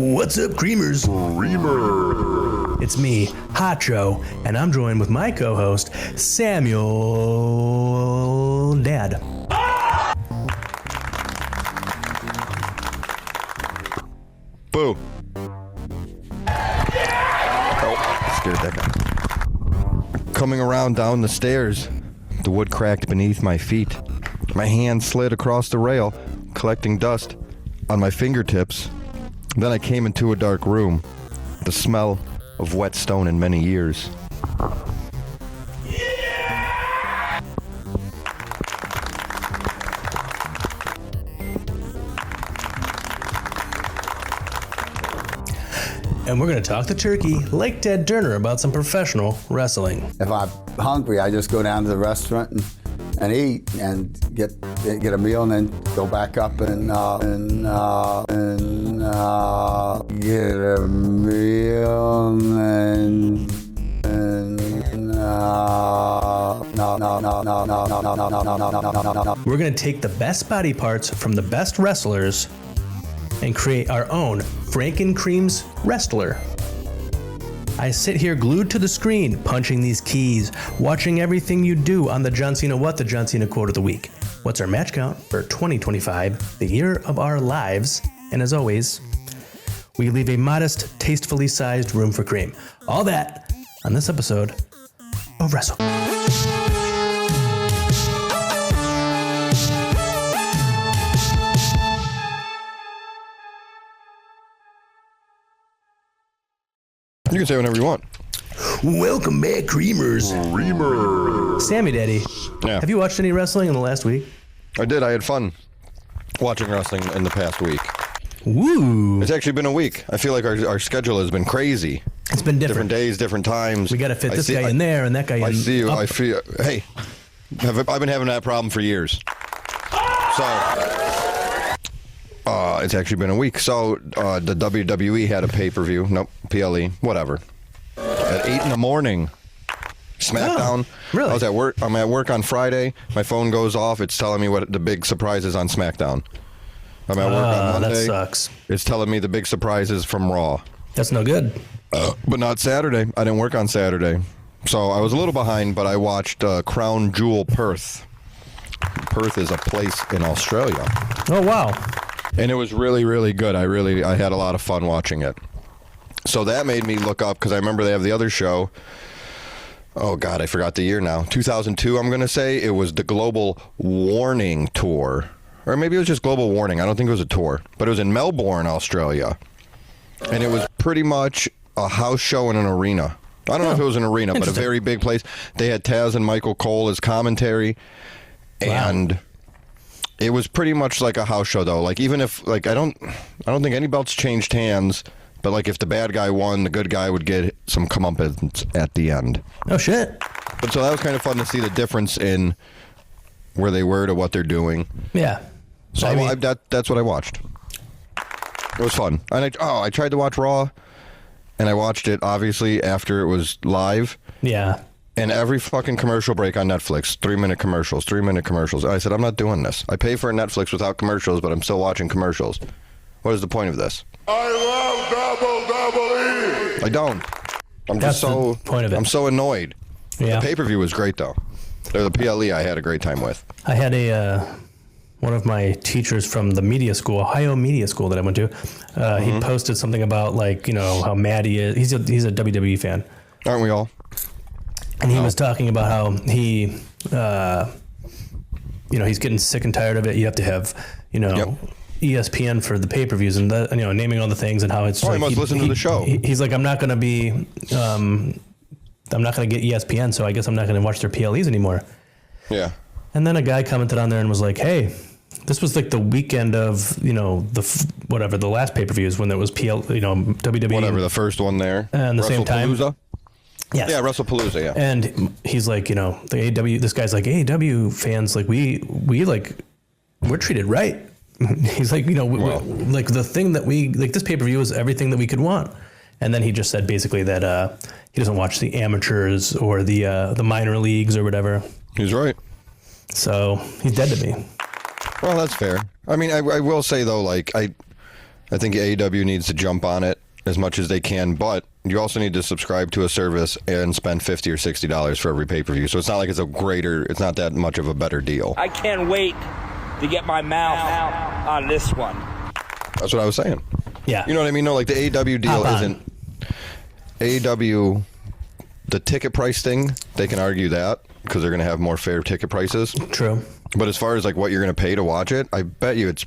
What's up, Creamers? Creamer. It's me, Hotjoe, and I'm joined with my co-host, Samuel Dad. Boo. Oh, scared that guy. Coming around down the stairs, the wood cracked beneath my feet. My hand slid across the rail, collecting dust on my fingertips. Then I came into a dark room, the smell of wet stone in many years. And we're going to talk to Turkey like Ted Turner about some professional wrestling. If I'm hungry, I just go down to the restaurant and eat and get a meal and then go back up and get a meal and We're going to take the best body parts from the best wrestlers and create our own Frankencream'S wrestler. I sit here glued to the screen, punching these keys, watching everything you do on the John Cena What the John Cena Quote of the Week. What's our match count for 2025, the year of our lives? And as always, we leave a modest, tastefully sized room for cream. All that on this episode of Wrestle. You can say whatever you want. Welcome back, Creamers. Creamer. Sammy Daddy, Yeah. have you watched any wrestling in the last week? I did. I had fun watching wrestling in the past week. Woo! It's actually been a week. I feel like our schedule has been crazy. It's been different. Different days, different times. We got to fit this guy in there and that guy in. I see you. up. I feel. Hey, I've been having that problem for years. So, it's actually been a week. So, the WWE had a pay-per-view. Nope, PLE, whatever. At 8 in the morning. SmackDown. Oh, really? I was at work. I'm at work on Friday. My phone goes off. It's telling me what the big surprise is on SmackDown. I'm at work on Monday. That sucks. It's telling me the big surprise is from Raw. That's no good. But not Saturday. I didn't work on Saturday. So I was a little behind, but I watched Crown Jewel Perth. Perth is a place in Australia. Oh, wow. And it was really, really good. I had a lot of fun watching it. So that made me look up, because I remember they have the other show. Oh, God, I forgot the year now. 2002, I'm going to say. It was the Global Warning Tour. Or maybe it was just Global Warning. I don't think it was a tour. But it was in Melbourne, Australia. And it was pretty much a house show in an arena. I don't know if it was an arena, but a very big place. They had Taz and Michael Cole as commentary. And it was pretty much like a house show, though. Like, even if, like, I don't think any belts changed hands, but, like, if the bad guy won, the good guy would get some comeuppance at the end. Oh, shit. But so that was kind of fun to see the difference in where they were to what they're doing. Yeah. So that's what I watched. It was fun. And I tried to watch Raw, and I watched it, obviously, after it was live. Yeah. And every fucking commercial break on Netflix, 3-minute commercials. And I said, I'm not doing this. I pay for Netflix without commercials, but I'm still watching commercials. What is the point of this? I love WWE. I don't. That's the point of it. I'm so annoyed. Yeah. The pay-per-view was great, though. The PLE I had a great time with. I had one of my teachers from the media school, Ohio Media School that I went to, he posted something about, like, you know, how mad he is. He's a WWE fan. Aren't we all? And he was talking about how he, he's getting sick and tired of it. You have to have, ESPN for the pay-per-views and naming all the things and how it's. Oh, he must listen to the show. He's like, I'm not going to get ESPN, so I guess I'm not going to watch their PLEs anymore. Yeah. And then a guy commented on there and was like, hey, this was like the weekend of, the last pay-per-views when there was WWE. Whatever, the first one there. And the same time. Yes. Yeah, WrestlePalooza, yeah. And he's like, the AEW, this guy's like, AEW fans, like, we're treated right. He's like, like the thing that this pay-per-view is everything that we could want. And then he just said basically that he doesn't watch the amateurs or the minor leagues or whatever. He's right. So he's dead to me. Well, that's fair. I mean, I will say, though, like, I I think AEW needs to jump on it as much as they can, but you also need to subscribe to a service and spend $50 or $60 for every pay-per-view. So it's not like it's not that much of a better deal. I can't wait to get my mouth on this one. That's what I was saying. Yeah. You know what I mean? No, like the AEW deal isn't... AEW, the ticket price thing, they can argue that because they're going to have more fair ticket prices. True. But as far as like what you're going to pay to watch it, I bet you it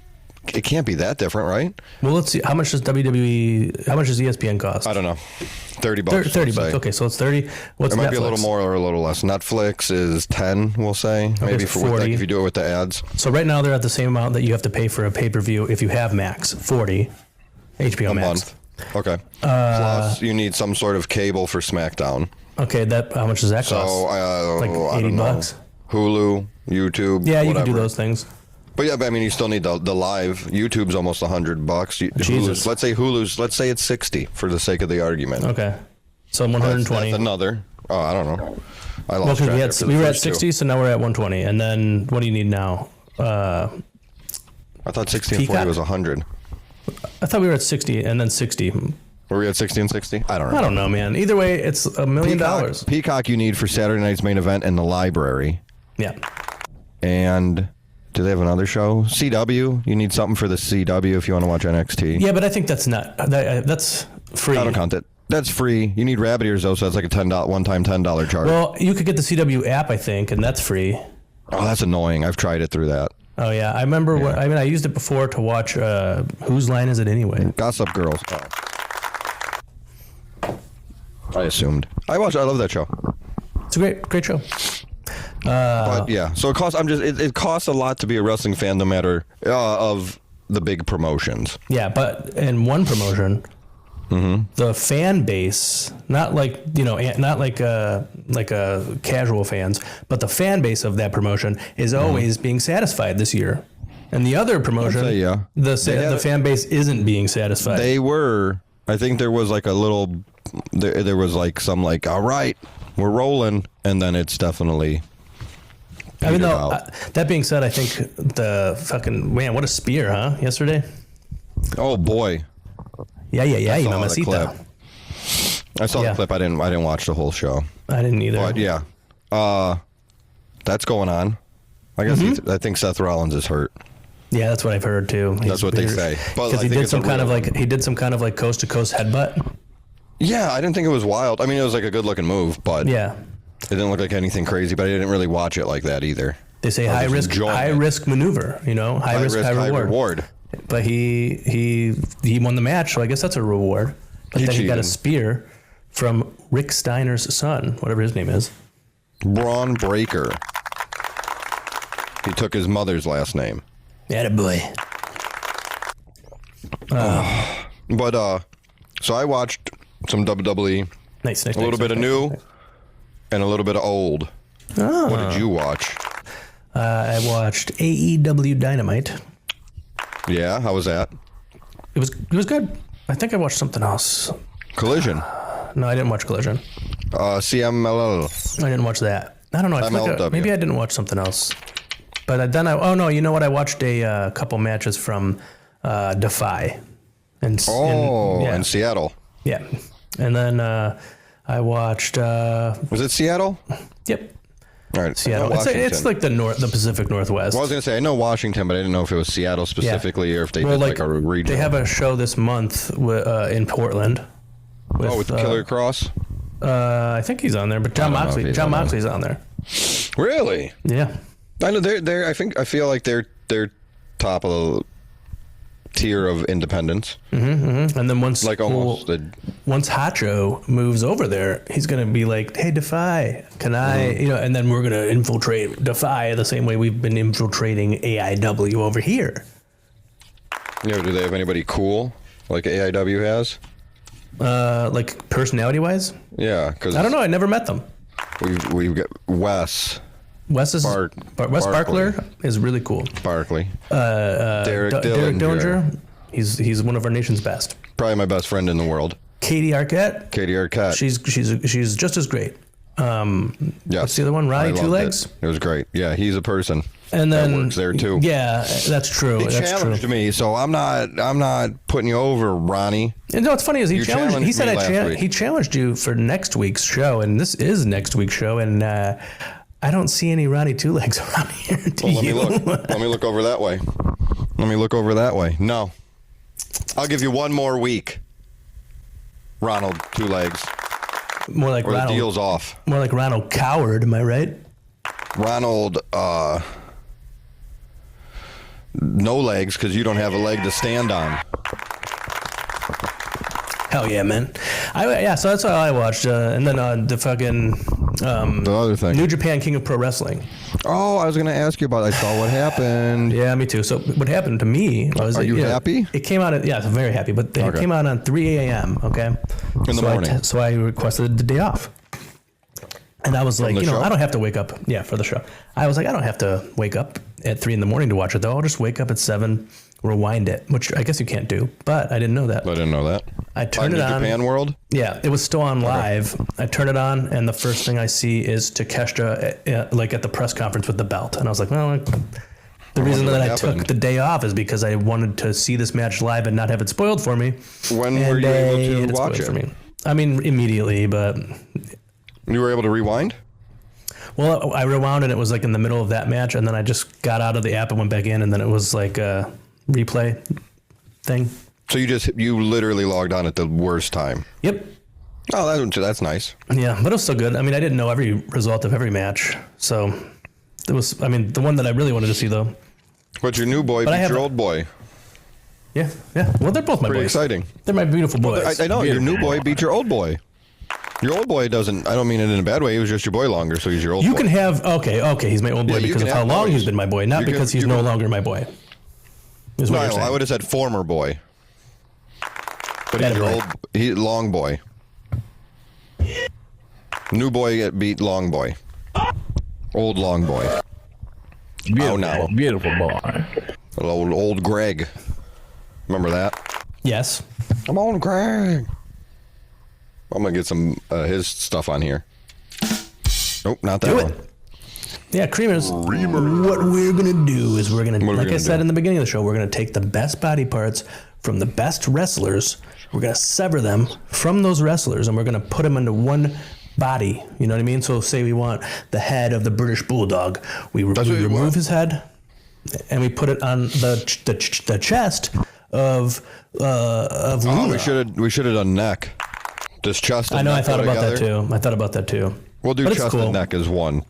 can't be that different, right? Well, let's see. How much does ESPN cost? I don't know. $30. $30. Okay, so it's 30. What's it might Netflix? be a little more or a little less. Netflix is 10, we'll say. Okay, Maybe so for 40. if you do it with the ads. So right now they're at the same amount that you have to pay for a pay-per-view if you have Max, 40 HBO A Max. month. Okay. Plus, you need some sort of cable for SmackDown. Okay, how much does that cost? So, like I don't know. $80. Hulu, YouTube, Yeah, you whatever. can do those things. But yeah, I mean, you still need the live. YouTube's almost $100. Jesus. Let's say it's 60 for the sake of the argument. Okay, so 120. That's another. Oh, I don't know. I Well, lost because track after we the were at first two. 60, so now we're at 120. And then what do you need now? I thought 60 and 40 Peacock? was 100. I thought we were at 60 and then 60. Were we at 60 and 60? I don't know. I don't know, man. Either way, it's $1 million. Peacock you need for Saturday night's main event and the library. Yeah. And do they have another show? CW. You need something for the CW if you want to watch NXT. Yeah, but I think that's not. That's free. I don't count it. That's free. You need rabbit ears though, so that's like a one-time $10 charge. Well, you could get the CW app, I think, and that's free. Oh, that's annoying. I've tried it through that. Oh yeah, I remember. I used it before to watch. Whose Line Is It Anyway? Gossip Girls. Oh. I assumed. I love that show. It's a great show. But yeah, so it costs. It costs a lot to be a wrestling fan, no matter of the big promotions. Yeah, but in one promotion, the fan base, not like casual fans, but the fan base of that promotion is always being satisfied this year. And the other promotion, I'd say, yeah. the fan base isn't being satisfied. They were. I think there was like a little. There was like some like, all right, we're rolling, and then it's definitely. I mean, though, out. that being said, I think the fucking man, what a spear, huh? Yesterday. Oh boy. Yeah, I saw the mamacita. clip. I saw the clip. I didn't watch the whole show. I didn't either. But yeah, that's going on. I guess I think Seth Rollins is hurt. Yeah, that's what I've heard too. That's what they say. Because he did some kind of like coast to coast headbutt. Yeah, I didn't think it was wild. I mean, it was like a good looking move, but Yeah. it didn't look like anything crazy. But I didn't really watch it like that either. They say I high was risk enjoying it. maneuver. You know, high risk, high reward. But he won the match, so I guess that's a reward. But He then he got a cheated. spear from Rick Steiner's son, whatever his name is. Braun Breaker. He took his mother's last name. Attaboy. But so I watched some WWE, Nice. a little bit of new, and a little bit of old. Oh. What did you watch? I watched AEW Dynamite. Yeah, how was that? It was good. I think I watched something else. Collision. No, I didn't watch Collision. CMLL. I didn't watch that. I don't know. I feel like MLW. maybe I didn't watch something else. But then you know what? I watched a couple matches from Defy. In Seattle. Yeah. And then I watched. Was it Seattle? Yep. All right. Seattle. It's like the Pacific Northwest. Well, I was going to say, I know Washington, but I didn't know if it was Seattle specifically or if they did like a region. They have a show this month in Portland. With Killer Cross? I think he's on there, but John Moxley's on there. Really? Yeah. I know they're I feel like they're top of the tier of independents. Mm-hmm. And then once hotjoe moves over there, he's gonna be like, "Hey, Defy, can I?" And then we're gonna infiltrate Defy the same way we've been infiltrating AIW over here. Do they have anybody cool like AIW has? Like personality wise? Yeah, because I don't know. I never met them. We've got Wes Wes Wes Barkler is really cool. Barkley. Derek Dillinger. He's one of our nation's best. Probably my best friend in the world. Katie Arquette. Katie Arquette. She's just as great. Yes. What's the other one? Ronnie I Two loved Legs? It was great. Yeah, he's a person. And then that works there too. Yeah, that's true. He That's challenged true. me, so I'm not putting you over, Ronnie. And what's funny is he challenged. He said me last week. he challenged you for next week's show, and this is next week's show, and I don't see any Ronnie Two Legs around here. Well, let me look. Let me look over that way. No, I'll give you one more week. Ronald Two Legs. More like Or Ronald. the deal's off. More like Ronald Coward. Am I right? Ronald, no legs because you don't have a leg to stand on. Hell yeah, man. So that's all I watched. And then the fucking The other thing. New Japan King of Pro Wrestling. Oh, I was going to ask you about. I saw what happened. Yeah, me too. So what happened to me was... Are you happy? It came out... I'm very happy. But it came out on 3 a.m., okay? In the morning. So I requested the day off. And I was like, the show? I don't have to wake up. Yeah, for the show. I was like, I don't have to wake up at 3 in the morning to watch it, though. I'll just wake up at 7, rewind it, which I guess you can't do. But I didn't know that. I didn't know that. I turned it New on. Japan World? Yeah, it was still on live. I turn it on, and the first thing I see is Takeshita like at the press conference with the belt. And I was like, well, the reason that I took the day off is because I wanted to see this match live and not have it spoiled for me. When were you able to watch it? For me. I mean, immediately, but... You were able to rewind? Well, I rewound and it was like in the middle of that match, and then I just got out of the app and went back in, and then it was like a replay thing. So you literally logged on at the worst time. Yep. Oh, that's nice. Yeah, but it was still good. I mean, I didn't know every result of every match, so it was. I mean, the one that I really wanted to see though. But your new boy beat your old boy. Yeah. Well, they're both my boys. Pretty exciting. They're my beautiful boys. Well, I know your new boy beat your old boy. Your old boy doesn't. I don't mean it in a bad way. He was just your boy longer, so he's your old boy. You can have okay. He's my old boy because of how long he's been my boy, not because he's no longer my boy. No, I would have said former boy. But he's your old. He long boy. New boy beat long boy. Old long boy. Beautiful boy. Old Greg. Remember that? Yes. I'm on Greg. I'm gonna get some his stuff on here. Nope, not that one. Yeah, Creamers. What we're gonna do is like I said in the beginning of the show, we're gonna take the best body parts from the best wrestlers. We're gonna sever them from those wrestlers, and we're gonna put them into one body. You know what I mean? So, say we want the head of the British Bulldog, we remove his head, and we put it on the chest of Luna. We should have done neck. Does chest and neck I thought go about together? that too. We'll do chest and neck as one.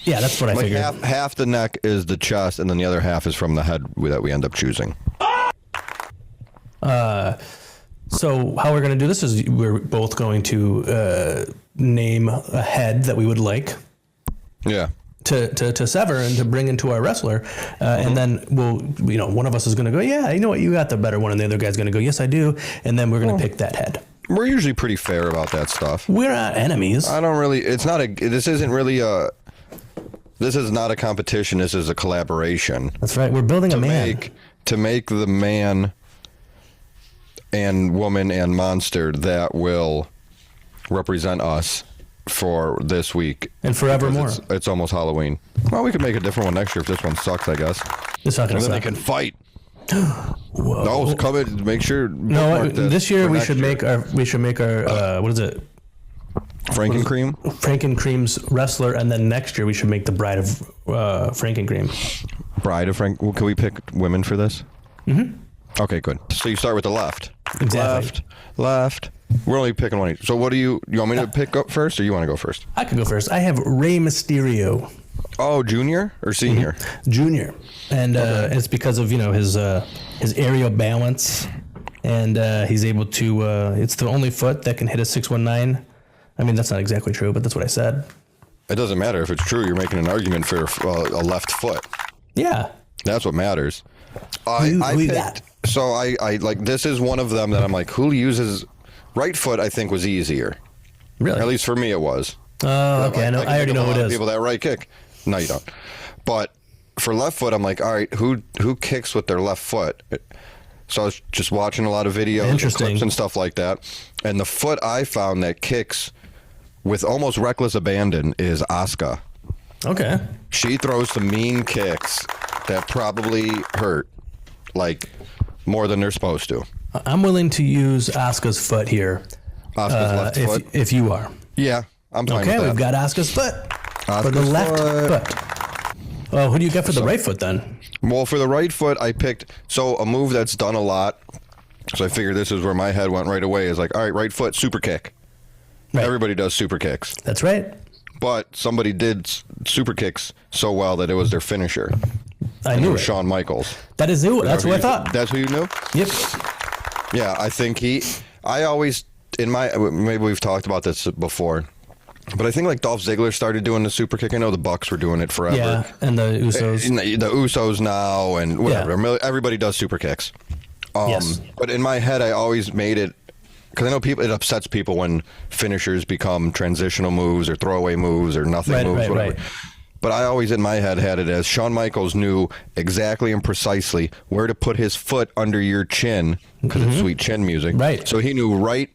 Yeah, that's what I figured. Half the neck is the chest, and then the other half is from the head that we end up choosing. So how we're going to do this is we're both going to name a head that we would like. Yeah. To sever and to bring into our wrestler, and then one of us is going to go, yeah, you know what, you got the better one, and the other guy's going to go, yes, I do, and then we're going to pick that head. We're usually pretty fair about that stuff. We're not enemies. I don't really. This is not a competition. This is a collaboration. That's right. We're building a man. To make the man and woman and monster that will represent us for this week. And forevermore. It's almost Halloween. Well, we could make a different one next year if this one sucks, I guess. It's not going to suck. Then they can fight. Whoa. No, come in. Make sure. No, this year we should make our what is it? Frankencream's wrestler, and then next year we should make the bride of Frankencream. Bride of Frank. Well, can we pick women for this? Mm-hmm. Okay, good. So you start with the left. Exactly. Left. We're only picking one each. So what do you want me to pick up first, or you want to go first? I can go first. I have Rey Mysterio. Oh, junior or senior? Mm-hmm. Junior, and it's because of his aerial balance, and he's able to. It's the only foot that can hit a 619. I mean, that's not exactly true, but that's what I said. It doesn't matter if it's true. You're making an argument for a left foot. Yeah, that's what matters. I picked. So I like this is one of them that I'm like, who uses right foot? I think was easier. Really? At least for me, it was. Okay. I already know what it is. People that right kick. No, you don't. But for left foot, I'm like, all right, who kicks with their left foot? So I was just watching a lot of videos and clips and stuff like that. And the foot I found that kicks with almost reckless abandon is Asuka. Okay. She throws some mean kicks that probably hurt, like, more than they're supposed to. I'm willing to use Asuka's foot here. Asuka's left foot? If you are. Yeah, I'm fine with Okay, that. we've got Asuka's foot. For the Asuka's left foot. foot. Well, who do you got for the right foot then? Well, for the right foot, I picked, so a move that's done a lot, so I figured this is where my head went right away, is like, all right, right foot, super kick. Right. Everybody does super kicks. That's right. But somebody did super kicks so well that it was their finisher. I knew it. Shawn Michaels. That is who. That's what I thought. That's who you knew? Yep. Yeah, I think I always, maybe we've talked about this before, but I think like Dolph Ziggler started doing the super kick. I know the Bucks were doing it forever. Yeah, and the Usos. The Usos now and whatever. Yeah. Everybody does super kicks. Yes. But in my head, I always made it, because I know it upsets people when finishers become transitional moves or throwaway moves or nothing moves, whatever. Right. But I always, in my head, had it as Shawn Michaels knew exactly and precisely where to put his foot under your chin, because it's sweet chin music. Right. So he knew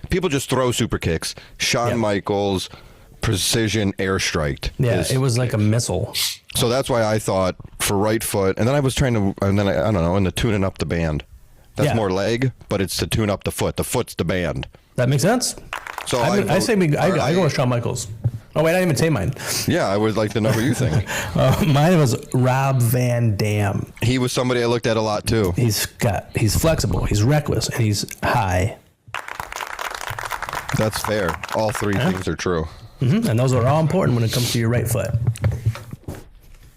people just throw super kicks. Shawn Michaels precision airstriked. Yeah, it was like a missile. So that's why I thought for right foot, and then I was trying to, and then I don't know, and the tuning up the band. That's more leg, but it's to tune up the foot. The foot's the band. That makes sense. So I go with Shawn Michaels. Oh wait, I didn't even say mine. Yeah, I would like the number you think. Mine was Rob Van Dam. He was somebody I looked at a lot too. He's flexible, he's reckless, and he's high. That's fair. All three things are true. Mm-hmm. And those are all important when it comes to your right foot.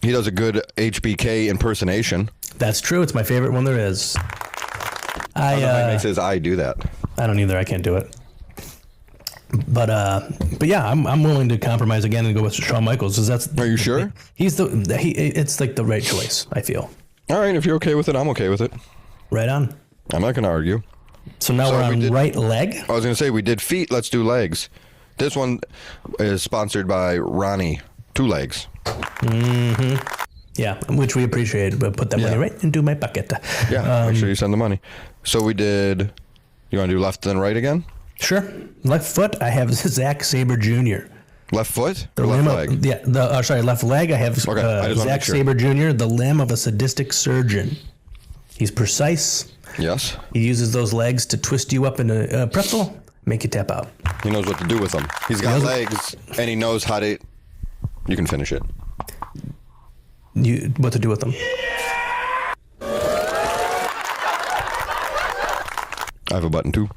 He does a good HBK impersonation. That's true. It's my favorite one there is. I don't know how he makes his eye do that. I don't either. I can't do it. But yeah, I'm willing to compromise again and go with Shawn Michaels. Are you sure? It's like the right choice, I feel. All right, if you're okay with it, I'm okay with it. Right on. I'm not going to argue. So now we're on right leg. I was going to say we did feet. Let's do legs. This one is sponsored by Ronnie. 2 legs. Mm-hmm. Yeah, which we appreciate. But put that money right into my pocket. Yeah, make sure you send the money. So we did. You want to do left and right again? Sure. Left foot, I have Zack Sabre Jr. Left foot or left leg? Left leg. I have Zack Sabre Jr., the limb of a sadistic surgeon. He's precise. Yes. He uses those legs to twist you up in a pretzel, make you tap out. He knows what to do with them. He's got legs, and he knows how to. You can finish it. What to do with them? I have a button too.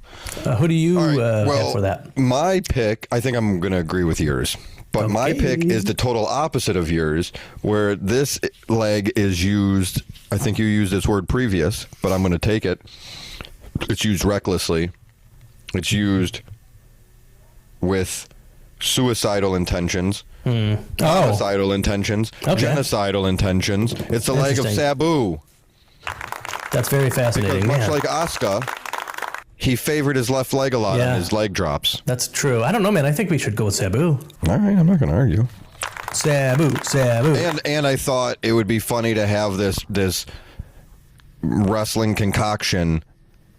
Who do you have for that? My pick, I think I'm going to agree with yours. But my pick is the total opposite of yours, where this leg is used. I think you used this word previous, but I'm going to take it. It's used recklessly. It's used with suicidal intentions, homicidal intentions, genocidal intentions. It's the leg of Sabu. That's very fascinating. Because much like Asuka, he favored his left leg a lot on his leg drops. That's true. I don't know, man. I think we should go with Sabu. All right, I'm not going to argue. Sabu. And I thought it would be funny to have this wrestling concoction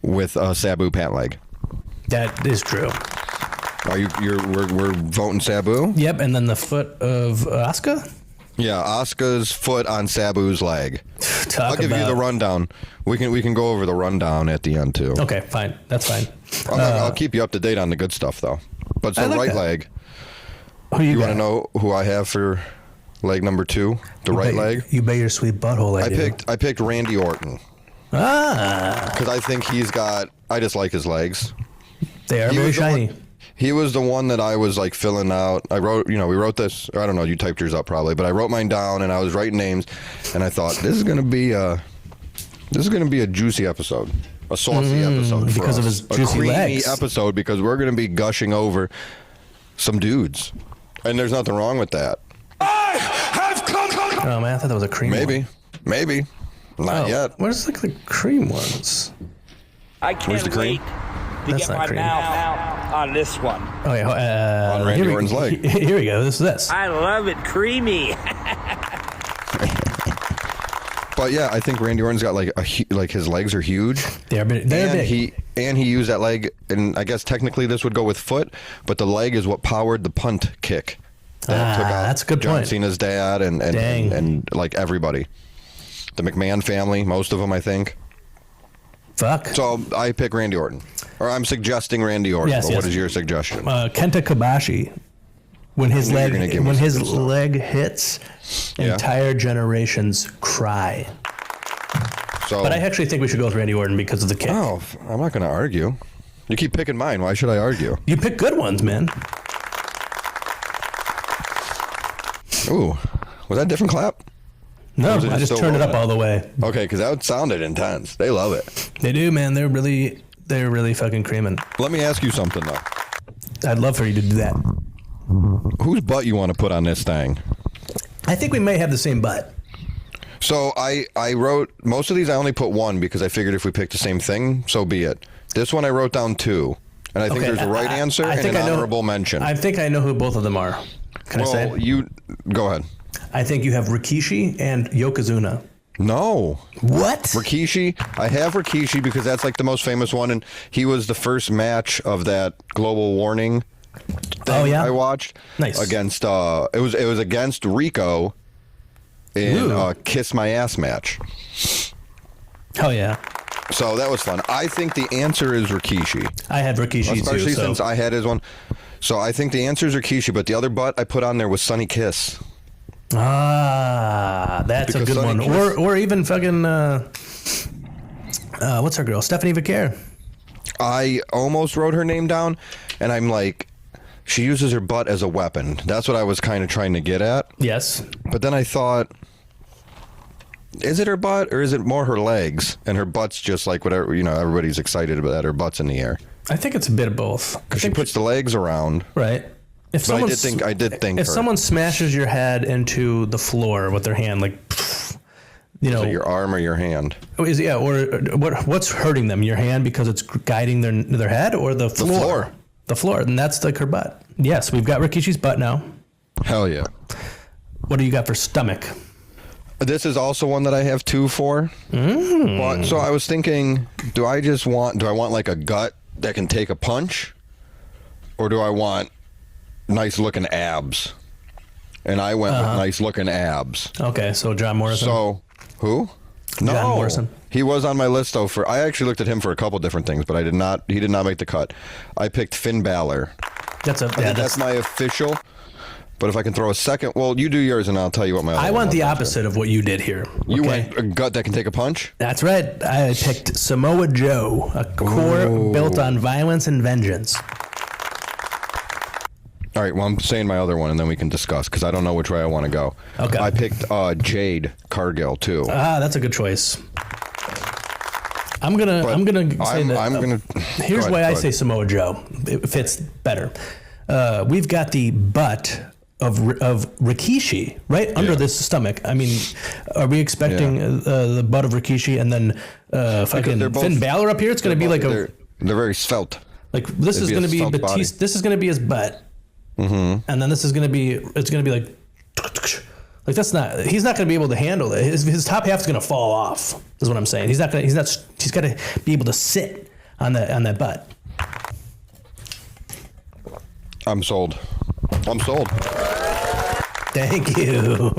with a Sabu pant leg. That is true. We're voting Sabu? Yep, and then the foot of Asuka? Yeah, Asuka's foot on Sabu's leg. I'll give you the rundown. We can go over the rundown at the end too. Okay, fine. That's fine. I'll keep you up to date on the good stuff though. But so right leg. Who you want to know who I have for leg number 2? The right leg? You bet your sweet butthole I picked Randy Orton. Because I think I just like his legs. They are very shiny. He was the one that I was like filling out. We wrote this. I don't know. You typed yours up probably, but I wrote mine down and I was writing names, and I thought this is gonna be a juicy episode, a saucy episode because of his juicy creamy legs. Episode because we're gonna be gushing over some dudes, and there's nothing wrong with that. I have come. Oh man, I thought that was a cream. Maybe, not yet. Where's like the cream ones? I can't Where's the cream? wait to get my mouth on this one. Oh yeah, on Randy Orton's leg. Here we go. This is this. I love it creamy. But yeah, I think Randy Orton's got like his legs are huge. They're big. and he used that leg, and I guess technically this would go with foot, but the leg is what powered the punt kick. That took out that's a good John point. Cena's dad and like everybody. The McMahon family, most of them, I think. Fuck. So I pick Randy Orton. Or I'm suggesting Randy Orton. Yes, but yes. What is your suggestion? Kenta Kobashi. When his You're gonna give me some leg hits, Yeah. entire generations cry. So, But I actually think we should go with Randy Orton because of the kick. Oh, I'm not going to argue. You keep picking mine. Why should I argue? You pick good ones, man. Ooh, was that a different clap? No, Or is it I just still turned it up rolling? all the way. Okay, because that sounded intense. They love it. They do, man. They're really fucking creaming. Let me ask you something, though. I'd love for you to do that. Whose butt you want to put on this thing? I think we may have the same butt. So I wrote, most of these I only put one because I figured if we picked the same thing, so be it. This one I wrote down two. And I think Okay, there's a right answer I and think an I know- honorable mention. I think I know who both of them are. Can I say? you go ahead. I think you have Rikishi and Yokozuna. No. What? Rikishi, I have Rikishi because that's like the most famous one, and he was the first match of that Global Warning thing Oh, yeah? I watched. Nice. Against it was against Rico in Ooh. Kiss My Ass match. Oh yeah. So that was fun. I think the answer is Rikishi. I had Rikishi Especially too. So. since I had his one. So I think the answer is Rikishi, but the other butt I put on there was Sonny Kiss. That's Because a good Sonny one. Kiss- Or even fucking what's her girl? Stephanie Vicaire. I almost wrote her name down, and I'm like, she uses her butt as a weapon. That's what I was kind of trying to get at. Yes. But then I thought, is it her butt or is it more her legs? And her butt's just like whatever, everybody's excited about that. Her butt's in the air. I think it's a bit of both. Because she puts the legs around. Right. If But someone I did think if her. someone smashes your head into the floor with their hand, like, Is it your arm or your hand? or what's hurting them? Your hand because it's guiding their head, or the floor? floor. The floor, and that's like her butt. Yes, we've got Rikishi's butt now. Hell yeah. What do you got for stomach? This is also one that I have two for. But, so I was thinking, do I want like a gut that can take a punch? Or do I want nice looking abs? And I went with nice looking abs. Okay, so John Morrison. So, who? No. John Morrison. He was on my list though I actually looked at him for a couple different things, but he did not make the cut. I picked Finn Balor. That's my official. But if I can throw a second, well, you do yours and I'll tell you what my other I one want the was. opposite of what you did here. You okay? went a gut that can take a punch? That's right. I picked Samoa Joe, a core built on violence and vengeance. All right, well, I'm saying my other one, and then we can discuss, because I don't know which way I want to go. Okay. I picked Jade Cargill, too. That's a good choice. I'm gonna say that. Here's why I say Samoa Joe. It fits better. We've got the butt of Rikishi right under this stomach. I mean, are we expecting the butt of Rikishi and then fucking Finn Balor up here? It's gonna be like they're very svelte. like this is gonna be Batista. This is gonna be his butt, and then this is gonna be like that's not. He's not gonna be able to handle it. His top half is gonna fall off. Is what I'm saying. He's got to be able to sit on that butt. I'm sold. Thank you.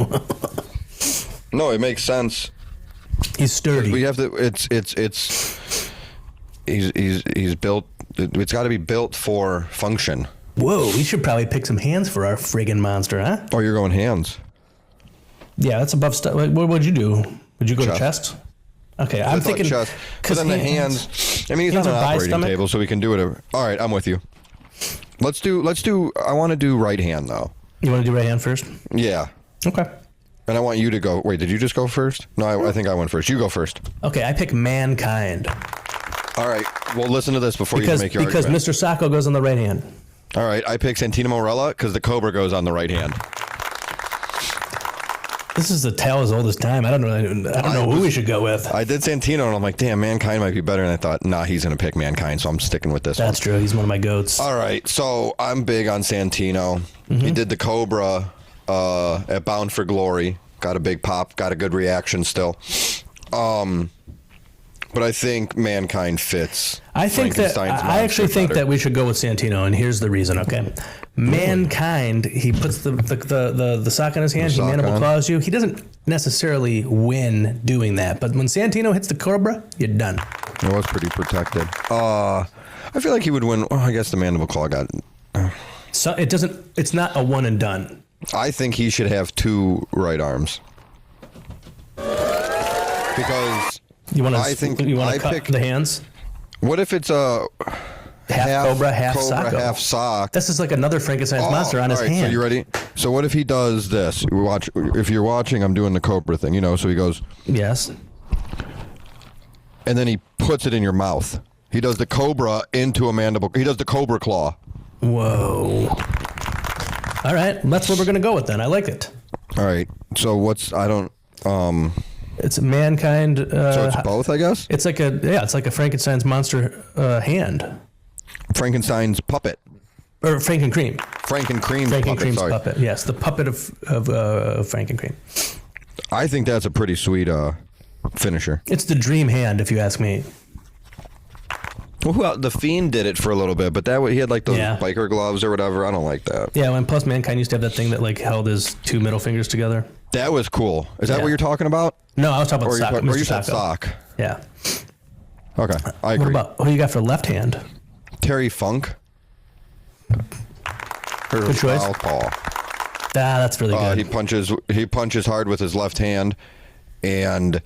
No, it makes sense. He's sturdy. We have to. He's built. It's got to be built for function. Whoa, we should probably pick some hands for our friggin' monster, huh? Oh, you're going hands. Yeah, that's above stuff. Like, what would you do? Would you go to Chest. chest? Okay, I'm thinking chest. Because then the hands. I mean, he's hands on an are by operating stomach? table, so we can do it. All right, I'm with you. Let's do. I want to do right hand though. You want to do right hand first? Yeah. Okay. And I want you to go. Wait, did you just go first? No, I think I went first. You go first. Okay, I pick Mankind. All right. Well, listen to this before you make your because argument. Mr. Sacco goes on the right hand. All right. I pick Santino Marella because the Cobra goes on the right hand. This is a tale as old as time. I don't know who we should go with. I did Santino, and I'm like, damn, Mankind might be better. And I thought, nah, he's going to pick Mankind, so I'm sticking with this That's true. He's one of my goats. All right. So I'm big on Santino. He did the Cobra at Bound for Glory. Got a big pop. Got a good reaction still. But I think Mankind fits. I think that I actually think that we should go with Santino, and here's the reason. Okay, Mankind, he puts the sock in his hand, he mandible claws you. He doesn't necessarily win doing that, but when Santino hits the Cobra, you're done. It was pretty protected. I feel like he would win. Oh, I guess the mandible claw got. So it doesn't. It's not a one and done. I think he should have 2 right arms because you want to cut the hands. What if it's a half Cobra, half sock? This is like another Frankenstein's monster on his hand. So you ready? So what if he does this? Watch. If you're watching, I'm doing the Cobra thing. You know. So he goes. Yes. And then he puts it in your mouth. He does the Cobra into a mandible. He does the Cobra claw. Whoa. All right, that's what we're gonna go with then. I like it. All right. So what's It's Mankind. So it's both, I guess. It's like a Frankenstein's monster hand. Frankenstein's puppet. Or Frankencream. Frankencream's puppet. Yes, the puppet of Frankencream. I think that's a pretty sweet finisher. It's the dream hand, if you ask me. Well, the Fiend did it for a little bit, but he had like those biker gloves or whatever. I don't like that. Yeah, and plus Mankind used to have that thing that like held his 2 middle fingers together. That was cool. Is that what you're talking about? No, I was talking about sock. Or you said sock. Yeah. Okay, I agree. What do you got for left hand? Terry Funk. Good choice. Southpaw. That's really good. He punches hard with his left hand, and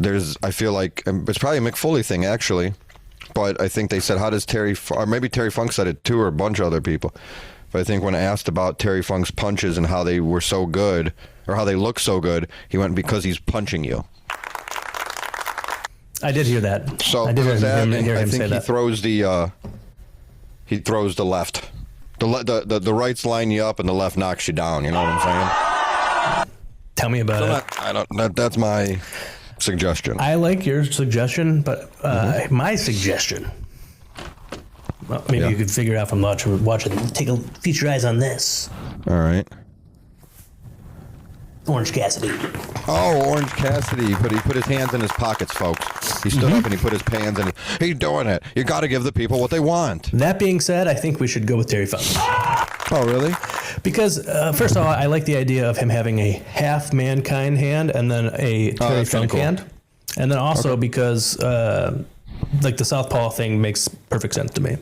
I feel like it's probably a Mick Foley thing actually. But I think they said, how does or maybe Terry Funk said it too, or a bunch of other people. But I think when asked about Terry Funk's punches and how they were so good, or how they look so good, he went, because he's punching you. I did hear that. So I did hear him say that. He throws the left. The rights line you up and the left knocks you down. You know what I'm saying? Tell me about it. That's my suggestion. I like your suggestion, but my suggestion. Well, maybe you could figure out from watching. Feature your eyes on this. All right. Orange Cassidy. Oh, Orange Cassidy. But he put his hands in his pockets, folks. He stood up and he put his hands in. He's doing it. You got to give the people what they want. That being said, I think we should go with Terry Funk. Oh, really? Because, first of all, I like the idea of him having a half Mankind hand and then a Terry Funk hand. And then also because, like, the Southpaw thing makes perfect sense to me.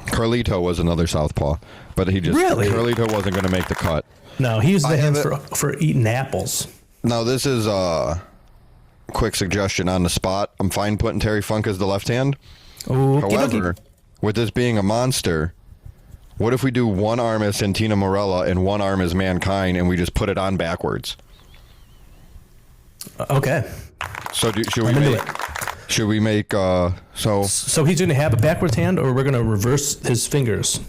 Carlito was another Southpaw, but Carlito wasn't going to make the cut. No, he used the hands for eating apples. Now, this is a quick suggestion on the spot. I'm fine putting Terry Funk as the left hand. However, with this being a monster, what if we do one arm as Santino Marella and one arm as Mankind, and we just put it on backwards? Okay. So should we make So he's going to have a backwards hand, or we're going to reverse his fingers?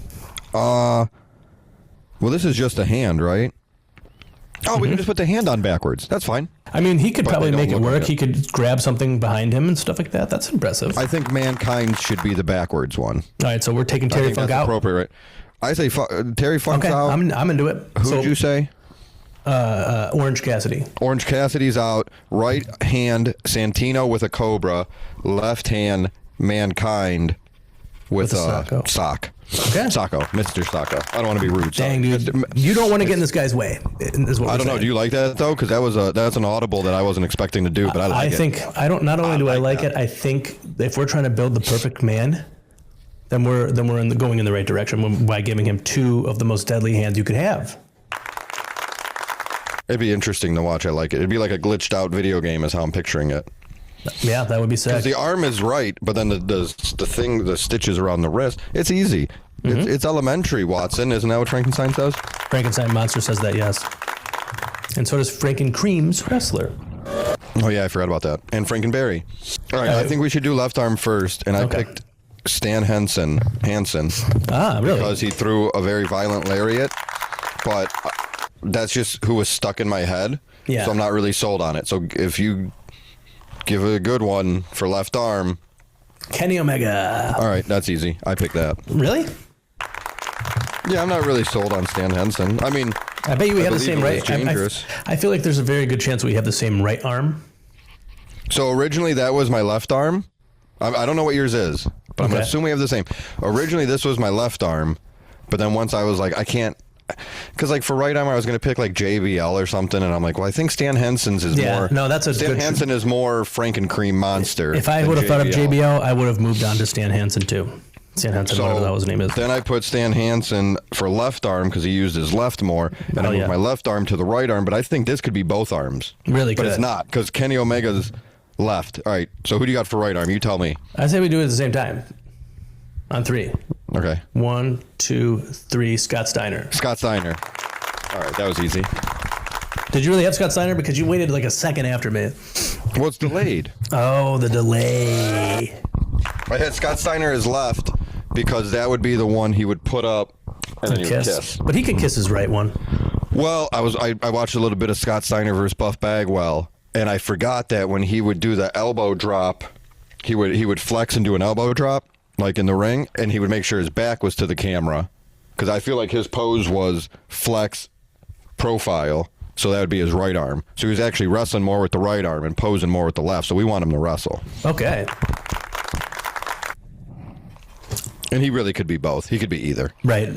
Well, this is just a hand, right? Oh, we can just put the hand on backwards. That's fine. I mean, he could probably make it work. He could grab something behind him and stuff like that. That's impressive. I think Mankind should be the backwards one. All right, so we're taking Terry Funk out. Appropriate, right? I say Terry Funk's out. I'm into it. Who'd you say? Orange Cassidy. Orange Cassidy's out. Right hand Santino with a Cobra. Left hand Mankind with a sock. Okay. Sacco, Mr. Sacco. I don't want to be rude. Dang, dude. You don't want to get in this guy's way. I don't know. Do you like that though? Because that's an audible that I wasn't expecting to do, but I like it. Not only do I like it, I think if we're trying to build the perfect man, then we're going in the right direction by giving him 2 of the most deadly hands you could have. It'd be interesting to watch. I like it. It'd be like a glitched out video game is how I'm picturing it. Yeah, that would be sick. Because the arm is right, but then the stitches around the wrist, it's easy. It's elementary, Watson. Isn't that what Frankenstein says? Frankenstein Monster says that, yes. And so does Frankencream'S Wrestler. Oh, yeah, I forgot about that. And Frankenberry. All right, I think we should do left arm first, and I picked Stan Hansen. Ah, really? Because he threw a very violent lariat, but that's just who was stuck in my head. Yeah. So I'm not really sold on it. So if you give it a good one for left arm. Kenny Omega. All right, that's easy. I picked that. Really? Yeah, I'm not really sold on Stan Henson. I mean, I bet you we have the same right. I feel like there's a very good chance we have the same right arm. So originally that was my left arm. I don't know what yours is, but I'm going to assume we have the same. Originally this was my left arm, but then once I was like, I can't, because like for right arm I was going to pick like JBL or something, and I'm like, well, I think Stan Henson's is more. No, that's a Stan good. Henson is more Frankencream monster. If I would have thought of JBL, I would have moved on to Stan Hansen too. Stan Hansen, whatever that was his name is. Then I put Stan Hansen for left arm because he used his left more, and I moved my left arm to the right arm. But I think this could be both arms. Really but could. It's not, because Kenny Omega's left. All right, so who do you got for right arm? You tell me. I say we do it at the same time. On 3. Okay. 1, 2, 3. Scott Steiner. Scott Steiner. All right, that was easy. Did you really have Scott Steiner? Because you waited like a second after me. Well, it's delayed. Oh, the delay. I had Scott Steiner as left because that would be the one he would put up and then he would kiss. But he could kiss his right one. Well, I watched a little bit of Scott Steiner versus Buff Bagwell, and I forgot that when he would do the elbow drop, he would flex and do an elbow drop like in the ring, and he would make sure his back was to the camera, because I feel like his pose was flex profile, so that would be his right arm. So he was actually wrestling more with the right arm and posing more with the left, so we want him to wrestle. Okay. And he really could be both. He could be either. Right.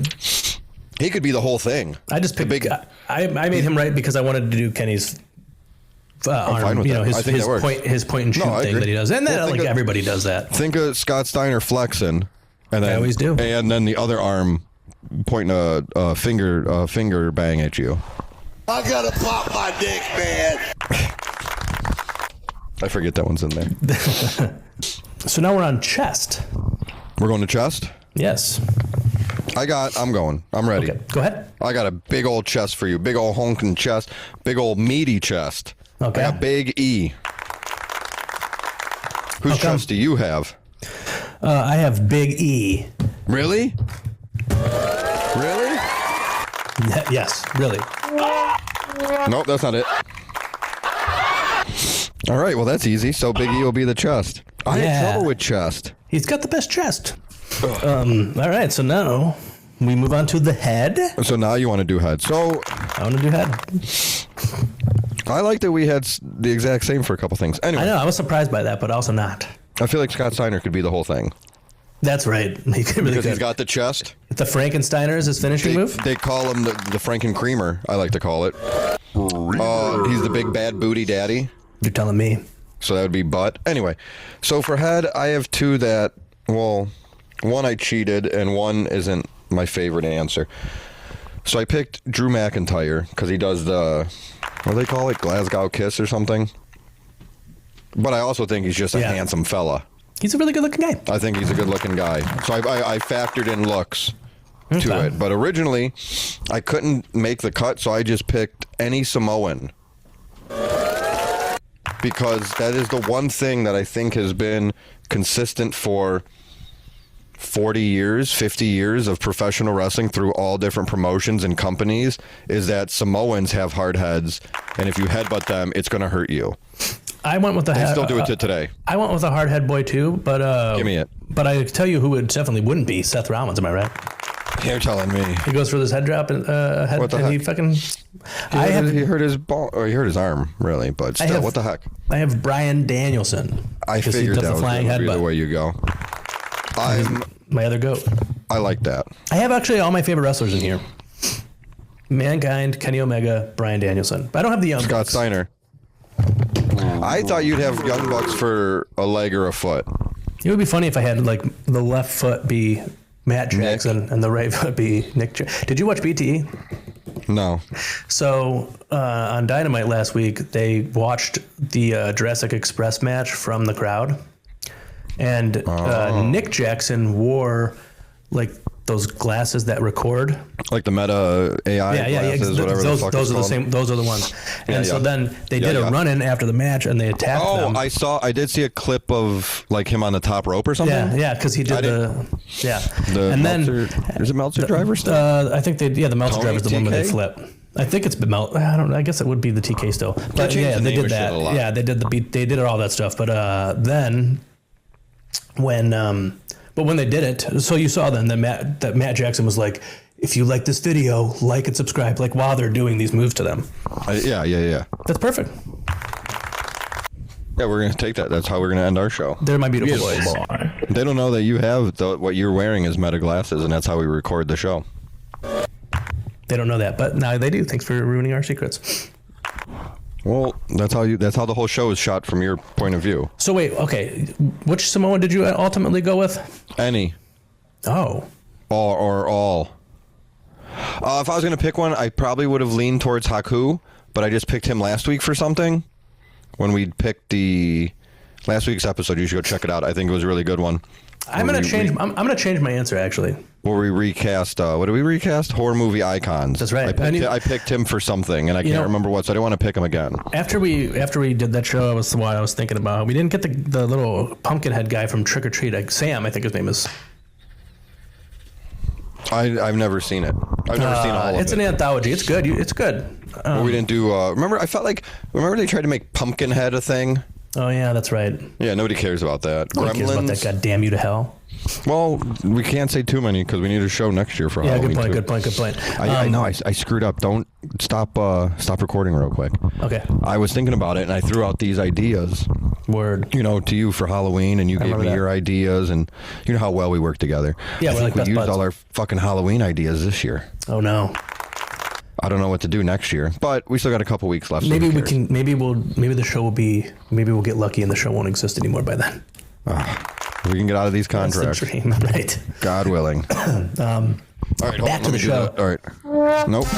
He could be the whole thing. I just picked. I made him right because I wanted to do Kenny's arm. Fine with that. His point and shoot thing that he does, and then everybody does that. Think of Scott Steiner flexing, and then I always do, and then the other arm pointing a finger bang at you. I gotta pop my dick, man. I forget that one's in there. So now we're on chest. We're going to chest? Yes. I'm going. I'm ready. Okay, go ahead. I got a big old chest for you. Big old honking chest. Big old meaty chest. Okay. I got big E. Whose chest do you have? I have big E. Really? Really? Yes, really. Nope, that's not it. All right, well, that's easy. So Big E will be the chest. I had trouble with chest. He's got the best chest. All right, so now we move on to the head. So now you want to do head. So I want to do head. I like that we had the exact same for a couple things. Anyway, I know, I was surprised by that, but also not. I feel like Scott Steiner could be the whole thing. That's right. He could really because he's got the chest. The Frankensteiner is his finishing move? They call him the Frankencreamer, I like to call it. He's the big bad booty daddy. You're telling me. So that would be butt. Anyway, so for head, I have two that, well, one I cheated and one isn't my favorite answer. So I picked Drew McIntyre because he does the, what do they call it, Glasgow Kiss or something? But I also think he's just a handsome fella. He's a really good-looking guy. I think he's a good-looking guy. So I factored in looks to it. But originally, I couldn't make the cut, so I just picked any Samoan. Because that is the one thing that I think has been consistent for 40 years, 50 years of professional wrestling through all different promotions and companies, is that Samoans have hard heads, and if you headbutt them, it's going to hurt you. I went with the head. They still do it to today. I went with a hard head boy too, but give me it. But I tell you who it definitely wouldn't be Seth Rollins. Am I right? You're telling me. He goes for this head drop and what the heck? he fucking. He hurt his ball, or he hurt his arm, really. But still, what the heck? I have Bryan Danielson. I figured that was going to be the way you go. My other goat. I like that. I have actually all my favorite wrestlers in here. Mankind, Kenny Omega, Bryan Danielson. But I don't have the Young Scott Bucks. Steiner. I thought you'd have Young Bucks for a leg or a foot. It would be funny if I had like the left foot be Matt Jackson and the right foot be Nick. Did you watch BTE? No. So on Dynamite last week, they watched the Jurassic Express match from the crowd, and Nick Jackson wore like those glasses that record, like the Meta AI glasses, whatever the fuck those it's are the called. same. Those are the ones. And so then they did a run-in after the match, and they attacked them. I did see a clip of like him on the top rope or something. Yeah, because he did The and Meltzer, then is it Meltzer driver stuff? I think the Meltzer driver is the one where they TK? flip. I think it's I don't know. I guess it would be the TK still. But yeah, they did that. Yeah, they did they did all that stuff. But then when they did it, so you saw then that Matt Jackson was like, if you like this video, like and subscribe, like while they're doing these moves to them. Yeah. That's perfect. Yeah, we're going to take that. That's how we're going to end our show. They're my beautiful boys. They don't know that you have what you're wearing is Meta glasses, and that's how we record the show. They don't know that, but now they do. Thanks for ruining our secrets. Well, that's how the whole show is shot from your point of view. So wait, okay. Which Samoan did you ultimately go with? Any. Oh. All. If I was going to pick one, I probably would have leaned towards Haku, but I just picked him last week for something. When we picked the last week's episode, you should go check it out. I think it was a really good one. I'm gonna change my answer actually. Where we recast, what did we recast? Horror movie icons. That's right. I picked him for something, and I can't remember what, so I didn't want to pick him again. After we did that show, I was thinking about, we didn't get the little pumpkin head guy from Trick or Treat, like Sam, I think his name is. I've never seen it. I've never seen all of it. It's an anthology. It's good. It's good. We didn't do. Remember they tried to make Pumpkinhead a thing. Oh yeah, that's right. Yeah, nobody cares about that. Nobody cares about that. God damn you to hell. Well, we can't say too many because we need a show next year for Halloween. Good point. I know. I screwed up. Don't stop recording real quick. Okay. I was thinking about it and I threw out these ideas. Word. To you for Halloween, and you gave me your ideas, and you know how well we work together. Yeah, I think we best used buds. all our fucking Halloween ideas this year. Oh no. I don't know what to do next year, but we still got a couple weeks left. Maybe we can. Maybe the show will be. Maybe we'll get lucky and the show won't exist anymore by then. We can get out of these contracts. That's the dream, right? God willing. All right, back to the show. All right. Nope.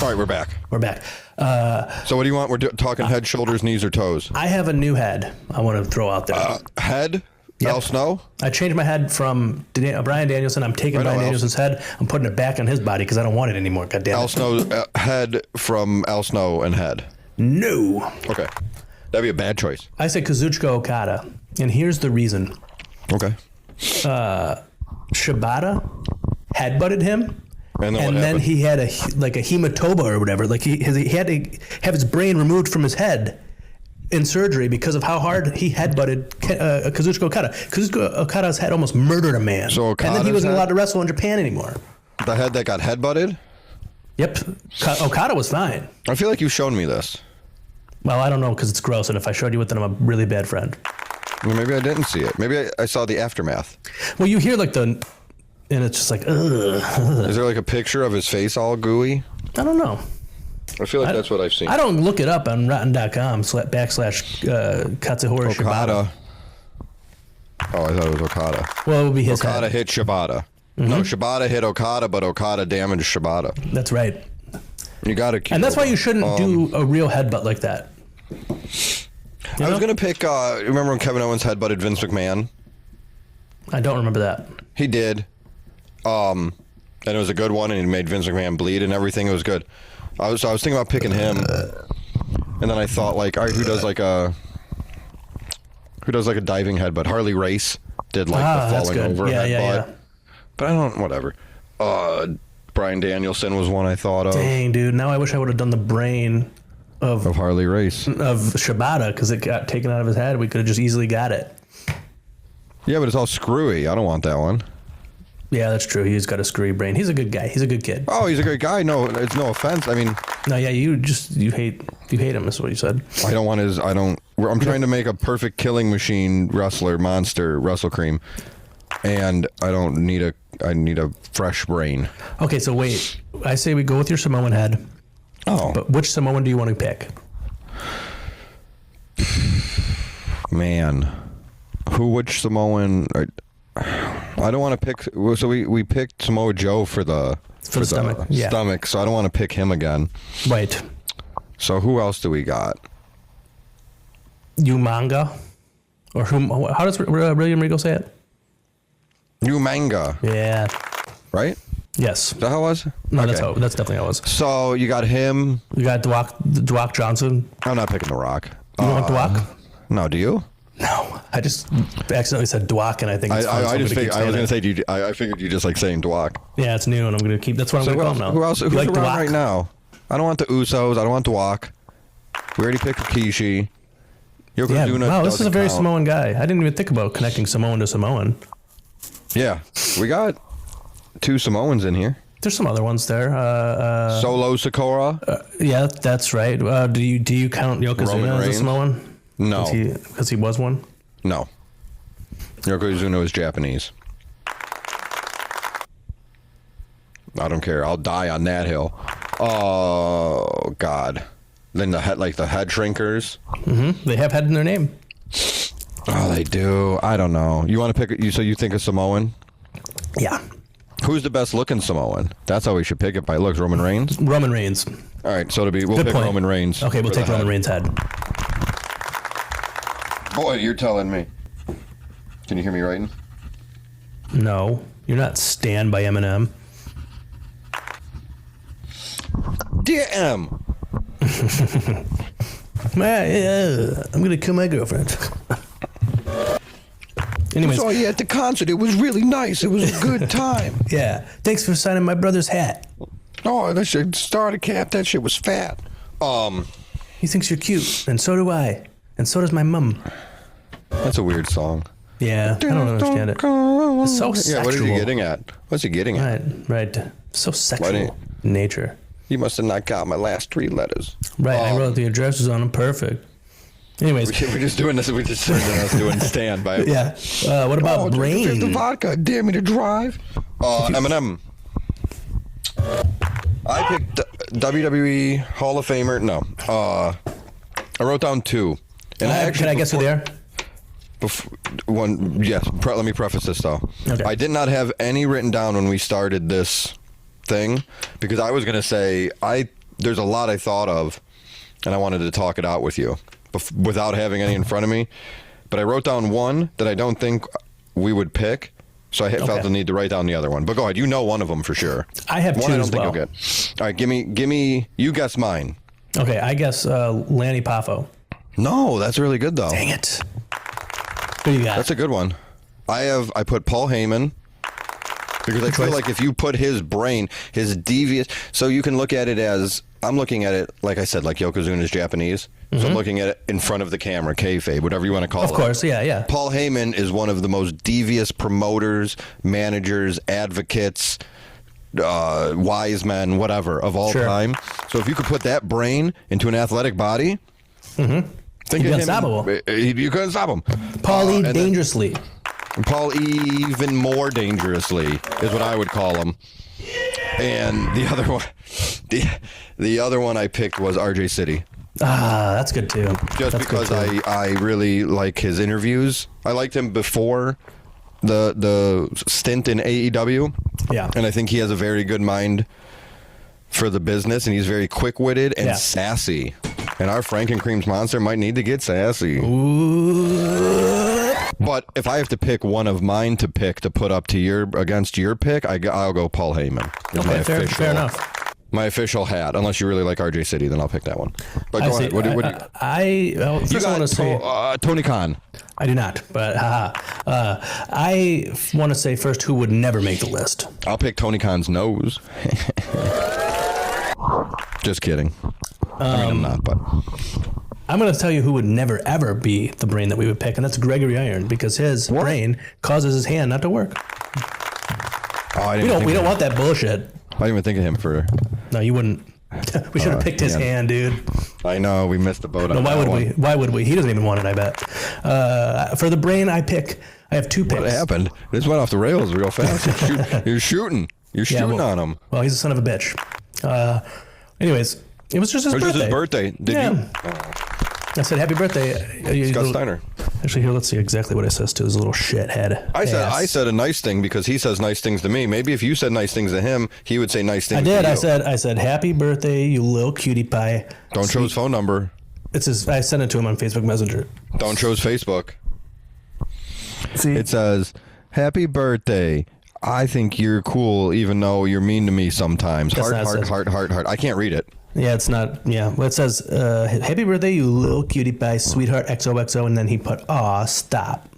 All right, we're back. So what do you want? We're talking head, shoulders, knees, or toes? I have a new head I want to throw out there. Head? Yep. Al Snow? I changed my head from Brian Danielson. I'm taking Brian Danielson's head. I'm putting it back on his body because I don't want it anymore. God damn it. Al Snow, head from Al Snow and head. No. Okay. That'd be a bad choice. I say Kazuchika Okada. And here's the reason. Okay. Shibata headbutted him. And then he had a hematoba or whatever. Like he had to have his brain removed from his head in surgery because of how hard he headbutted Kazuchika Okada. Kazuchika Okada's head almost murdered a man. So and then he wasn't allowed to wrestle in Japan anymore. The head that got headbutted? Yep. Okada was fine. I feel like you've shown me this. Well, I don't know because it's gross, and if I showed you it, then I'm a really bad friend. Well, maybe I didn't see it. Maybe I saw the aftermath. Well, you hear and it's just like, ugh. Is there like a picture of his face all gooey? I don't know. I feel like that's what I've seen. I don't look it up on rotten.com / Katsuhori Shibata. Oh, I thought it was Okada. Well, it would be his Okada head. hit Shibata. Mm-hmm. No, Shibata hit Okada, but Okada damaged Shibata. That's right. You got to keep. And that's why you shouldn't do a real headbutt like that. I was going to pick, remember when Kevin Owens headbutted Vince McMahon? I don't remember that. He did. And it was a good one, and he made Vince McMahon bleed and everything. It was good. I was thinking about picking him, and then I thought, all right, who does like a diving headbutt? Harley Race did the falling over headbutt. Yeah. But I don't, whatever. Brian Danielson was one I thought of. Dang, dude. Now I wish I would have done the brain of Harley Race. Of Shibata, because it got taken out of his head. We could have just easily got it. Yeah, but it's all screwy. I don't want that one. Yeah, that's true. He's got a screwy brain. He's a good guy. He's a good kid. Oh, he's a great guy. No, it's no offense. I mean, no, yeah, you hate him. Is what you said. I'm trying to make a perfect killing machine wrestler monster WrestleCream, and I need a fresh brain. Okay, so wait. I say we go with your Samoan head. Oh, but which Samoan do you want to pick? Man, which Samoan? I don't want to pick. So we picked Samoa Joe for the stomach. Yeah. Stomach. So I don't want to pick him again. Right. So who else do we got? Umanga, or whom? How does William Regal say it? Umanga. Yeah. Right. Yes. Is that how it was? No, okay. That's definitely how it was. So you got him. You got Dwak Johnson. I'm not picking The Rock. You want Dwak? No, do you? No, I just accidentally said Dwak, and I think it's fun, I was going to say, I figured you just like saying Dwak. Yeah, it's new, and I'm going to keep. That's what I'm going to call him now. Who else? Who's like around Dwak? right now? I don't want the Usos. I don't want Dwak. We already picked Rikishi. Yokozuna. Wow, this is a very Samoan guy. I didn't even think about connecting Samoan to Samoan. Yeah, we got 2 Samoans in here. There's some other ones there. Solo Sikoa. Yeah, that's right. Do you count Yokozuna as a Samoan? No. Because he was one? No. Yokozuna is Japanese. I don't care. I'll die on that hill. Oh, God. Then the head shrinkers. Mm-hmm. They have head in their name. Oh, they do. I don't know. You want to pick? So you think a Samoan? Yeah. Who's the best looking Samoan? That's how we should pick it by looks. Roman Reigns. Roman Reigns. All right. So we'll Good pick point. Roman Reigns. Okay, we'll take Roman Reigns' head. Boy, you're telling me. Can you hear me writing? No, you're not Stan by Eminem. Dear M. I'm gonna kill my girlfriend. Anyways, saw you at the concert. It was really nice. It was a good time. yeah. Thanks for signing my brother's hat. Oh, that shit starter cap. That shit was fat. He thinks you're cute, and so do I, and so does my mum. That's a weird song. Yeah, I don't understand it. It's so sexual. Yeah, what is he getting at? What's he getting at? Right. So sexual in nature. You must have not got my last 3 letters. Right, I wrote the addresses on them perfect. Anyways. We're just doing this. We're just doing stand by. Yeah. What about Brain? Drink the vodka. Dare me to drive. Eminem. I picked WWE Hall of Famer. No. I wrote down 2. And Can I guess who they are? Yes. Let me preface this though. Okay. I did not have any written down when we started this thing because I was going to say there's a lot I thought of, and I wanted to talk it out with you without having any in front of me. But I wrote down one that I don't think we would pick, so I felt the need to write down the other one. But go ahead. You know one of them for sure. I have one 2 I don't as think well. you'll get. All right, give me. You guess mine. Okay, I guess Lanny Poffo. No, that's really good though. Dang it. Who you got? That's a good one. I put Paul Heyman because I feel like if you put his brain, his devious, so you can look at it as, I'm looking at it, like I said, like Yokozuna is Japanese. So I'm looking at it in front of the camera, kayfabe, whatever you want to call it. Of course, yeah. Paul Heyman is one of the most devious promoters, managers, advocates, wise men, whatever, of all time. So if you could put that brain into an athletic body, think of him. Unstoppable. You couldn't stop him. Paulie dangerously. Paul even more dangerously is what I would call him. And the other one, the other one I picked was RJ City. Ah, that's good too. Just because I really like his interviews. I liked him before the stint in AEW. Yeah. And I think he has a very good mind for the business, and he's very quick-witted and sassy. And our Frankencream'S monster might need to get sassy. Ooh. But if I have to pick one of mine to put up to against your pick, I'll go Paul Heyman. Okay, fair enough. My official hat. Unless you really like RJ City, then I'll pick that one. But go ahead. What do you? I want to say Tony Khan. I do not, but I want to say first who would never make the list. I'll pick Tony Khan's nose. Just kidding. I mean, I'm not, but I'm going to tell you who would never ever be the brain that we would pick, and that's Gregory Iron, because his brain causes his hand not to work. Oh, we don't want that bullshit. I didn't even think of him for. No, you wouldn't. We should have picked his hand, dude. I know, we missed the boat on that one. Why would we? He doesn't even want it, I bet. For the brain, I have 2 picks. What happened? This went off the rails real fast. You're shooting. You're shooting on him. Well, he's a son of a bitch. Anyways, it was just his birthday. Just his birthday. Did you? I said, happy birthday. Scott Steiner. Actually, here, let's see exactly what I says to his little shithead. I said a nice thing because he says nice things to me. Maybe if you said nice things to him, he would say nice things to you. I did. I said, happy birthday, you little cutie pie. Don't show his phone number. I sent it to him on Facebook Messenger. Don't show his Facebook. See? It says, happy birthday. I think you're cool even though you're mean to me sometimes. Heart. I can't read it. Yeah, it's not. Yeah, well, it says, happy birthday, you little cutie pie, sweetheart, XOXO, and then he put, aw, stop.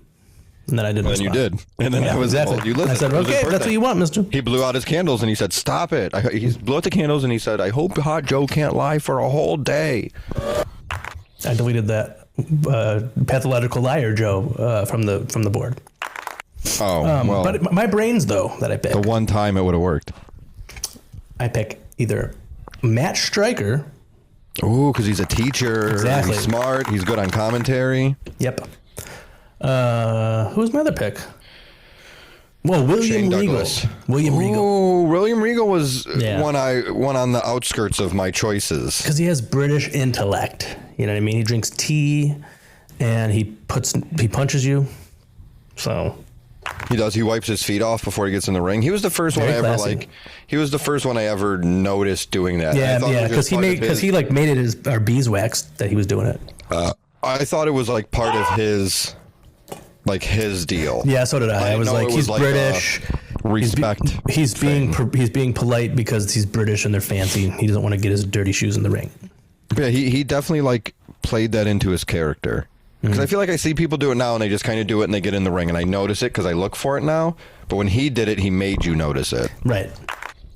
And then I didn't respond. And you did. And then that was exactly. Well, you listened. I said, okay, that's what you want, mister. He blew out his candles and he said, stop it. He blew out the candles and he said, I hope Hot Joe can't lie for a whole day. I deleted that pathological liar Joe from the board. Oh, well. But my brains, though, that I pick. The one time it would have worked. I pick either Matt Stryker Ooh, because he's a teacher. Exactly. He's smart. He's good on commentary. Yep. Who's my other pick? Well, William Shane Regal. Douglas. William Regal. Oh, William Regal was one on the outskirts of my choices. Because he has British intellect. You know what I mean? He drinks tea, and he punches you. So he does. He wipes his feet off before he gets in the ring. He was the first one I ever He was the first one I ever noticed doing that. Yeah, because he made it our beeswax that he was doing it. I thought it was like part of his deal. Yeah, so did I. I was like, he's British. Respect. He's being polite because he's British and they're fancy. He doesn't want to get his dirty shoes in the ring. Yeah, he definitely played that into his character. Because I feel like I see people do it now and they just kind of do it and they get in the ring and I notice it because I look for it now. But when he did it, he made you notice it. Right.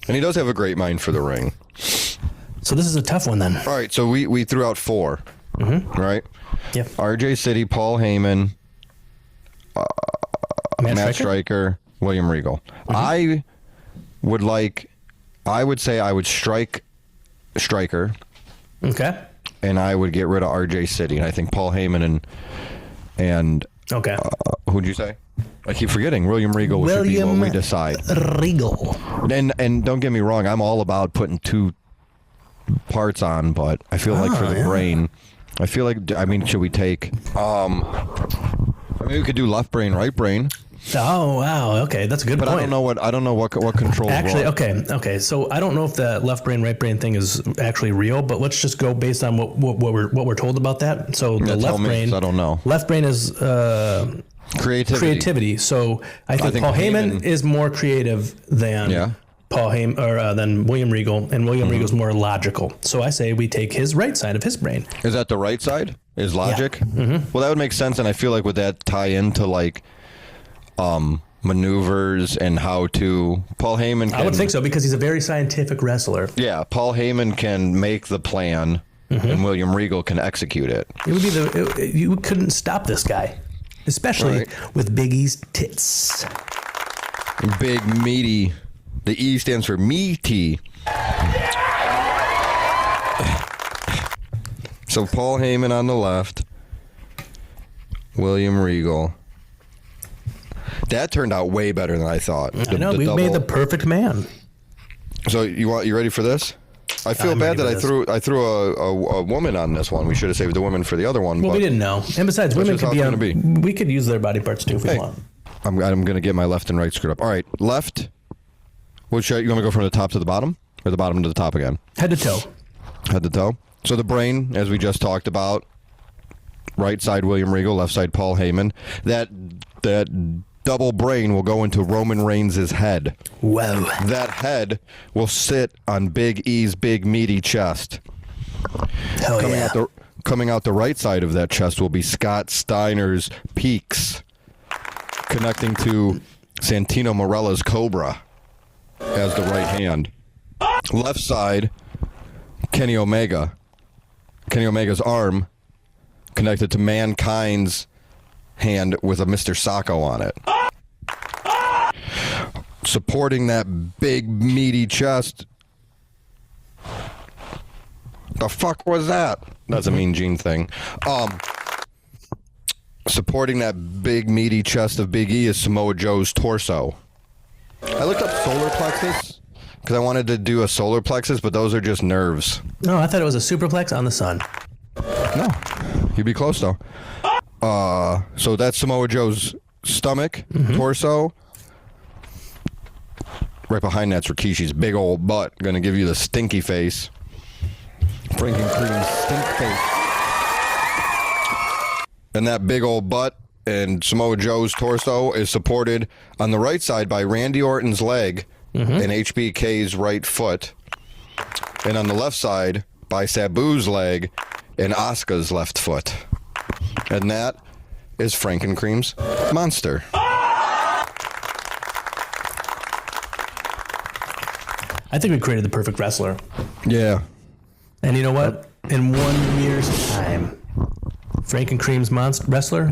And he does have a great mind for the ring. So this is a tough one then. All right, so we threw out 4. Right? Yep. RJ City, Paul Heyman, Matt Striker, William Regal. I would say I would strike Striker. Okay. And I would get rid of RJ City. And I think Paul Heyman and okay. Who'd you say? I keep forgetting. William Regal should be what we decide. Regal. And don't get me wrong, I'm all about putting 2 parts on, but I feel like for the brain, I feel like, should we take, we could do left brain, right brain. Oh, wow. Okay, that's a good point. I don't know what controls. Actually, okay. So I don't know if the left brain, right brain thing is actually real, but let's just go based on what we're told about that. So the left brain, I don't know. Left brain is creativity. So I think Paul Heyman is more creative than Paul Heyman or than William Regal, and William Regal's more logical. So I say we take his right side of his brain. Is that the right side? Is logic? Yeah. Well, that would make sense, and I feel like would that tie into maneuvers and how to Paul Heyman I would think so because he's a very scientific wrestler. Yeah, Paul Heyman can make the plan and William Regal can execute it. It would be you couldn't stop this guy, especially with Big E's tits. Big meaty. The E stands for meaty. So Paul Heyman on the left, William Regal. That turned out way better than I thought. I know, we made the perfect man. So you ready for this? I feel bad that I threw a woman on this one. We should have saved the woman for the other one. Well, we didn't know. And besides, women could be we could use their body parts too if we want. I'm going to get my left and right screwed up. All right, left. Which you want me to go from the top to the bottom or the bottom to the top again? Head to toe. Head to toe. So the brain, as we just talked about, right side William Regal, left side Paul Heyman. That double brain will go into Roman Reigns' head. Whoa. That head will sit on Big E's big meaty chest. Hell Coming out the right side of that chest will be Scott Steiner's peaks, connecting to Santino Marella's Cobra as the right hand. Left side, Kenny Omega. Kenny Omega's arm connected to Mankind's hand with a Mr. Sacco on it. Supporting that big meaty chest. The fuck was that? That's a Mean Gene thing. Supporting that big meaty chest of Big E is Samoa Joe's torso. I looked up solar plexus because I wanted to do a solar plexus, but those are just nerves. No, I thought it was a superplex on the sun. No, you'd be close though. So that's Samoa Joe's stomach, torso. Right behind that's Rikishi's big old butt. Gonna give you the stinky face. Frankencream'S stink face. And that big old butt and Samoa Joe's torso is supported on the right side by Randy Orton's leg and HBK's right foot. And on the left side by Sabu's leg and Asuka's left foot. And that is Frankencream'S monster. I think we created the perfect wrestler. Yeah. And you know what? In 1 year's time, Frankencream'S wrestler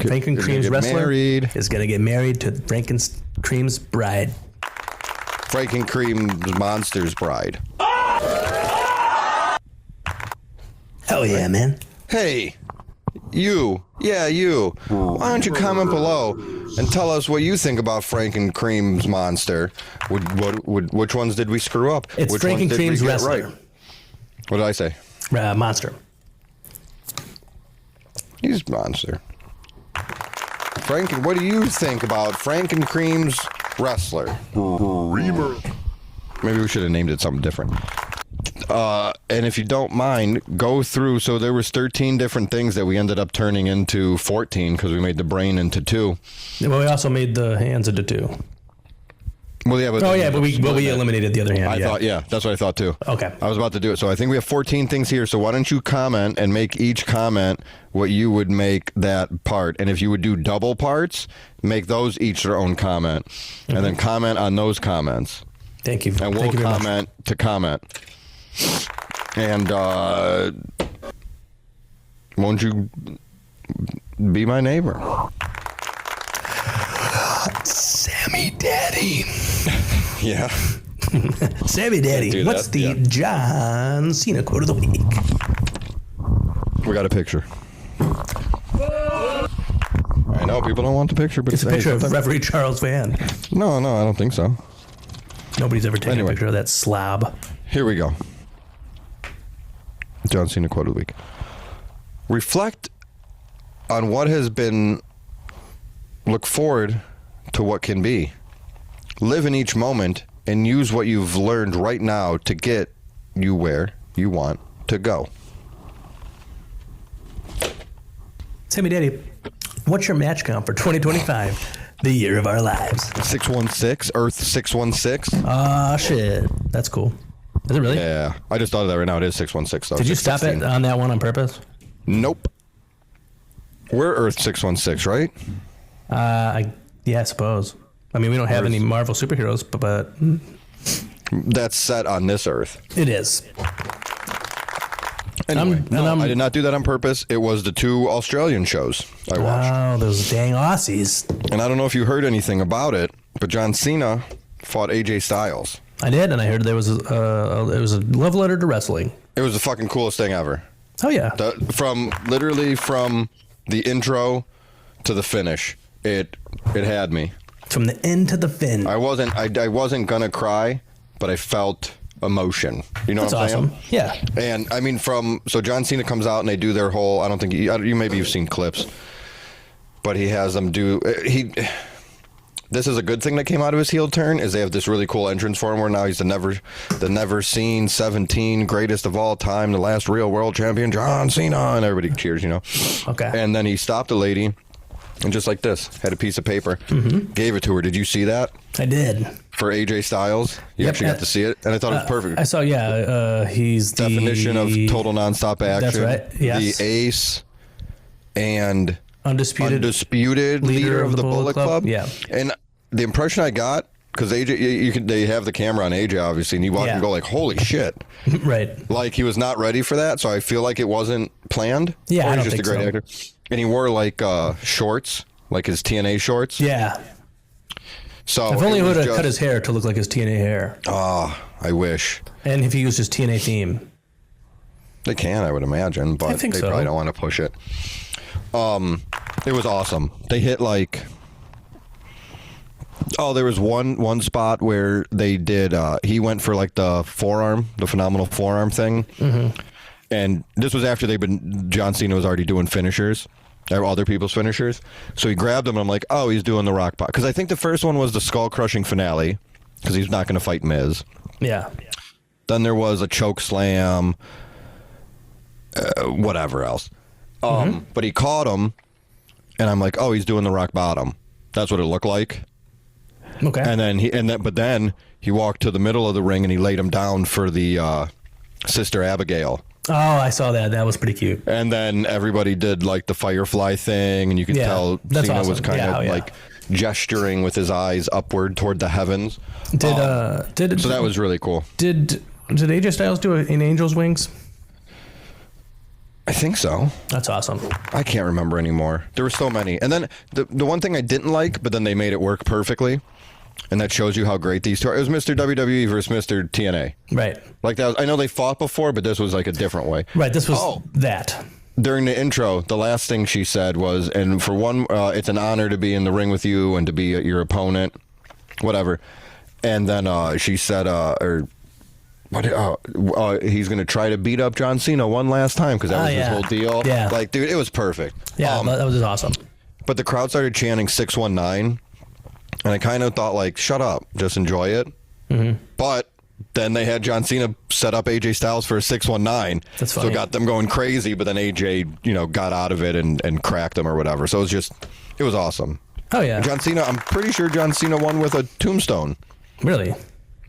is going to get married to Frankencream'S bride. Frankencream'S monster's bride. Hell yeah, man. Hey, you. Yeah, you. Why don't you comment below and tell us what you think about Frankencream'S monster? Which ones did we screw up? It's Which ones did we Frankencream'S get wrestler. right? What did I say? Monster. He's monster. What do you think about Frankencream'S wrestler? Maybe we should have named it something different. And if you don't mind, go through. So there was 13 different things that we ended up turning into 14 because we made the brain into 2. Well, we also made the hands into 2. Well, yeah, but we eliminated the other hand. I thought, that's what I thought too. Okay. I was about to do it. So I think we have 14 things here. So why don't you comment and make each comment what you would make that part. And if you would do double parts, make those each their own comment. And then comment on those comments. Thank you. And we'll comment to comment. And won't you be my neighbor? Sammy Daddy. Yeah. Sammy Daddy. What's the John Cena quote of the week? We got a picture. I know people don't want the picture, but It's a picture of referee Charles Van. No, I don't think so. Nobody's ever taken a picture of that slob. Here we go. John Cena quote of the week. Reflect on what has been. Look forward to what can be. Live in each moment and use what you've learned right now to get you where you want to go. Sammy Daddy, what's your match count for 2025? The year of our lives. 616, Earth 616. Ah, shit. That's cool. Is it really? Yeah, I just thought of that right now. It is 616 though. Did you stop it on that one on purpose? Nope. We're Earth 616, right? Yeah, I suppose. I mean, we don't have any Marvel superheroes, but That's set on this Earth. it is. Anyway, I did not do that on purpose. It was the 2 Australian shows I watched. Oh, those dang Aussies. And I don't know if you heard anything about it, but John Cena fought AJ Styles. I did, and I heard there was it was a love letter to wrestling. It was the fucking coolest thing ever. Oh yeah. From the intro to the finish, it had me. From the end to the fin. I wasn't gonna cry, but I felt emotion. You know That's what I'm awesome. saying? Yeah. And I mean, so John Cena comes out and they do their whole. I don't think you maybe you've seen clips, but he has them do. This is a good thing that came out of his heel turn. Is they have this really cool entrance for him where now he's the never seen 17 greatest of all time, the last real world champion, John Cena, and everybody cheers. You know. Okay. And then he stopped a lady. And just like this, had a piece of paper, gave it to her. Did you see that? I did. For AJ Styles, you actually got to see it, and I thought it was perfect. I saw. He's the definition of total nonstop action. That's right. Yes. The ace and undisputed leader of the Bullet Club. Yeah. And the impression I got, because AJ, they have the camera on AJ obviously, and you watch him go like, "Holy shit!" Right. Like he was not ready for that, so I feel like it wasn't planned. Yeah, or I he's don't just think a great so. actor. And he wore like shorts, like his TNA shorts. Yeah. So if only he would have cut his hair to look like his TNA hair. Oh, I wish. And if he used his TNA theme. They can, I would imagine, but they probably don't want to push it. It was awesome. They hit like... Oh, there was one spot where they did... he went for like the phenomenal forearm thing. Mm-hmm. And this was after John Cena was already doing finishers. Other people's finishers. So he grabbed him, and I'm like, oh, he's doing the rock pop. Because I think the first one was the skull-crushing finale, because he's not going to fight Miz. Yeah. Then there was a choke slam, whatever else. But he caught him, and I'm like, oh, he's doing the rock bottom. That's what it looked like. Okay. And then he walked to the middle of the ring, and he laid him down for the Sister Abigail. Oh, I saw that. That was pretty cute. And then everybody did like the Firefly thing, and you could tell Cena was kind of like gesturing with his eyes upward toward the heavens. So that was really cool. Did AJ Styles do it in Angel's Wings? I think so. That's awesome. I can't remember anymore. There were so many. And then the one thing I didn't like, but then they made it work perfectly, And that shows you how great these two are. It was Mr. WWE versus Mr. TNA. Right. Like that. I know they fought before, but this was like a different way. Right. This was that. During the intro, the last thing she said was, and for one, it's an honor to be in the ring with you and to be your opponent, whatever. And then she said, he's going to try to beat up John Cena one last time because that was his whole deal. Yeah. Like, dude, it was perfect. Yeah, that was just awesome. But the crowd started chanting 619, and I kind of thought, like, shut up, just enjoy it. Mm-hmm. But then they had John Cena set up AJ Styles for a 619. That's funny. So it got them going crazy, but then AJ, got out of it and cracked him or whatever. So it was awesome. Oh, yeah. John Cena, I'm pretty sure John Cena won with a tombstone. Really?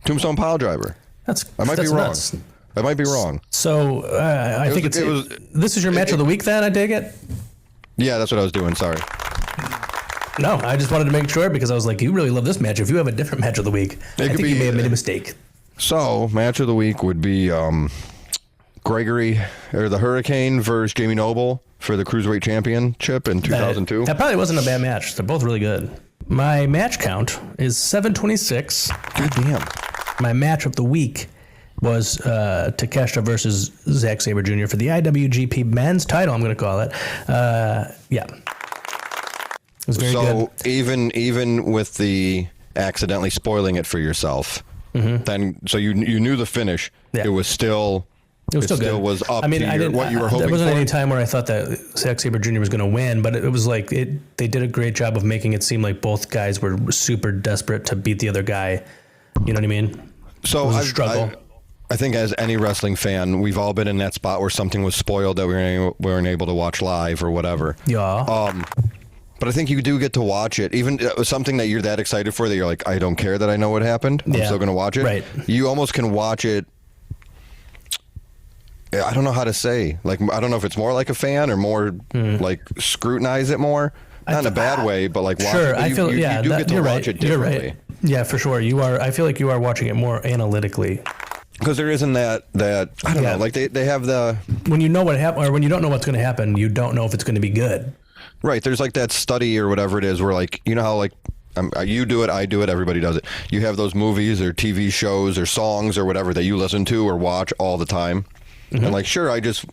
Tombstone pile driver. I might be wrong. Nuts. I might be wrong. So I think this is your match of the week then, I take it? Yeah, that's what I was doing. Sorry. No, I just wanted to make sure because I was like, you really love this match. If you have a different match of the week, I think you may have made a mistake. So, match of the week would be Gregory or the Hurricane versus Jamie Noble for the Cruiserweight Championship in 2002. That probably wasn't a bad match. They're both really good. My match count is 726. God damn. My match of the week was Takeshita versus Zack Sabre Jr. for the IWGP Men's title, I'm going to call it. Yeah. It was very good. So even with the accidentally spoiling it for yourself, then so you knew the finish. Yeah. It was still good. Was up I mean, to what you were hoping for. There wasn't any time where I thought that Zack Sabre Jr. was going to win, but it was like they did a great job of making it seem like both guys were super desperate to beat the other guy. You know what I mean? So it was a struggle. I think as any wrestling fan, we've all been in that spot where something was spoiled that we weren't able to watch live or whatever. Yeah. But I think you do get to watch it. Even something that you're that excited for that you're like, I don't care that I know what happened. I'm still going to watch it. Right. You almost can watch it. I don't know how to say. Like, I don't know if it's more like a fan or more like scrutinize it more. Not in a bad way, but like watch it. But I feel you do get to watch it differently. You're right. Yeah, for sure. You are. I feel like you are watching it more analytically. Because there isn't that I don't know. Like they have the when you know what happened or when you don't know what's going to happen, you don't know if it's going to be good. Right. There's like that study or whatever it is where like, you know how like you do it, I do it, everybody does it. You have those movies or TV shows or songs or whatever that you listen to or watch all the time. Mm-hmm. And like, sure, I just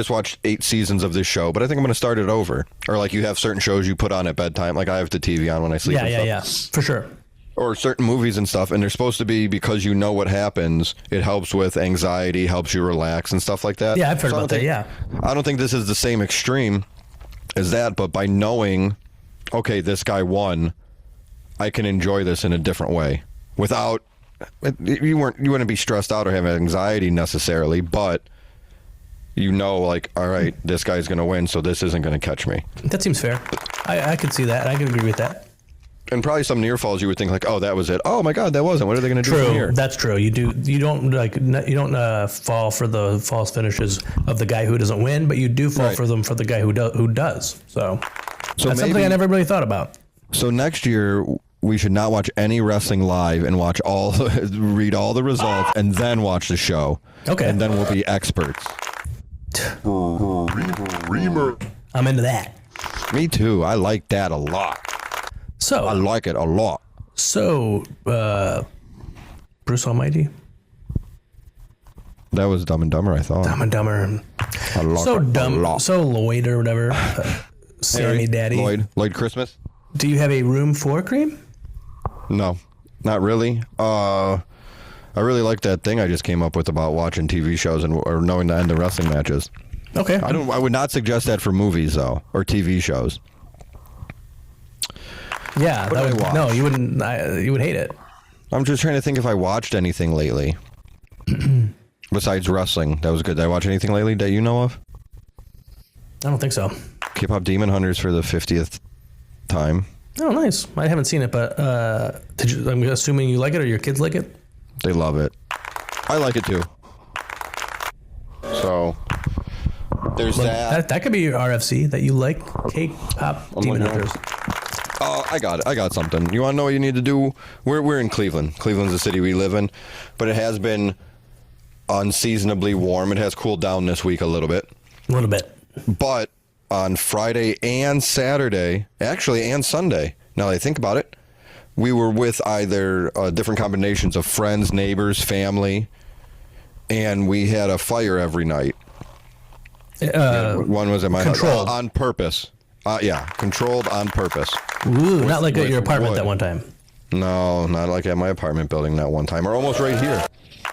watched 8 seasons of this show, but I think I'm going to start it over. Or like you have certain shows you put on at bedtime. Like I have the TV on when I sleep. Yeah, for sure. Or certain movies and stuff, and they're supposed to be because you know what happens. It helps with anxiety, helps you relax and stuff like that. Yeah, I've heard about that. Yeah, I don't think this is the same extreme as that, but by knowing, okay, this guy won, I can enjoy this in a different way without you wouldn't be stressed out or have anxiety necessarily, but you know, like, all right, this guy's going to win, so this isn't going to catch me. That seems fair. I could see that. I can agree with that. And probably some near falls you would think like, oh, that was it. Oh my God, that wasn't. What are they going to do from here? That's true. You don't fall for the false finishes of the guy who doesn't win, but you do fall for them for the guy who does. So that's something I never really thought about. So next year we should not watch any wrestling live and read all the results and then watch the show. Okay. And then we'll be experts. I'm into that. Me too. I like that a lot. I like it a lot. So, Bruce Almighty? That was Dumb and Dumber, I thought. Dumb and Dumber. I like so dumb. So Lloyd or whatever. Sammy Daddy. Lloyd Christmas. Do you have a room for Cream? No, not really. I really like that thing I just came up with about watching TV shows or knowing the end of wrestling matches. Okay. I would not suggest that for movies though, or TV shows. Yeah, no, you wouldn't. You would hate it. I'm just trying to think if I watched anything lately besides wrestling. That was good. Did I watch anything lately that you know of? I don't think so. K-pop Demon Hunters for the 50th time. Oh, nice. I haven't seen it, but I'm assuming you like it, or your kids like it. They love it. I like it too. So there's that. That could be your RFC that you like. K-pop Demon Hunters. I got it. I got something. You want to know what you need to do? We're in Cleveland. Cleveland's the city we live in, but it has been unseasonably warm. It has cooled down this week a little bit. But on Friday and Saturday, actually, and Sunday, now that I think about it, we were with either different combinations of friends, neighbors, family, and we had a fire every night. One was at my house on purpose. Controlled on purpose. Ooh, not like at your apartment that one time. No, not like at my apartment building that one time, or almost right here.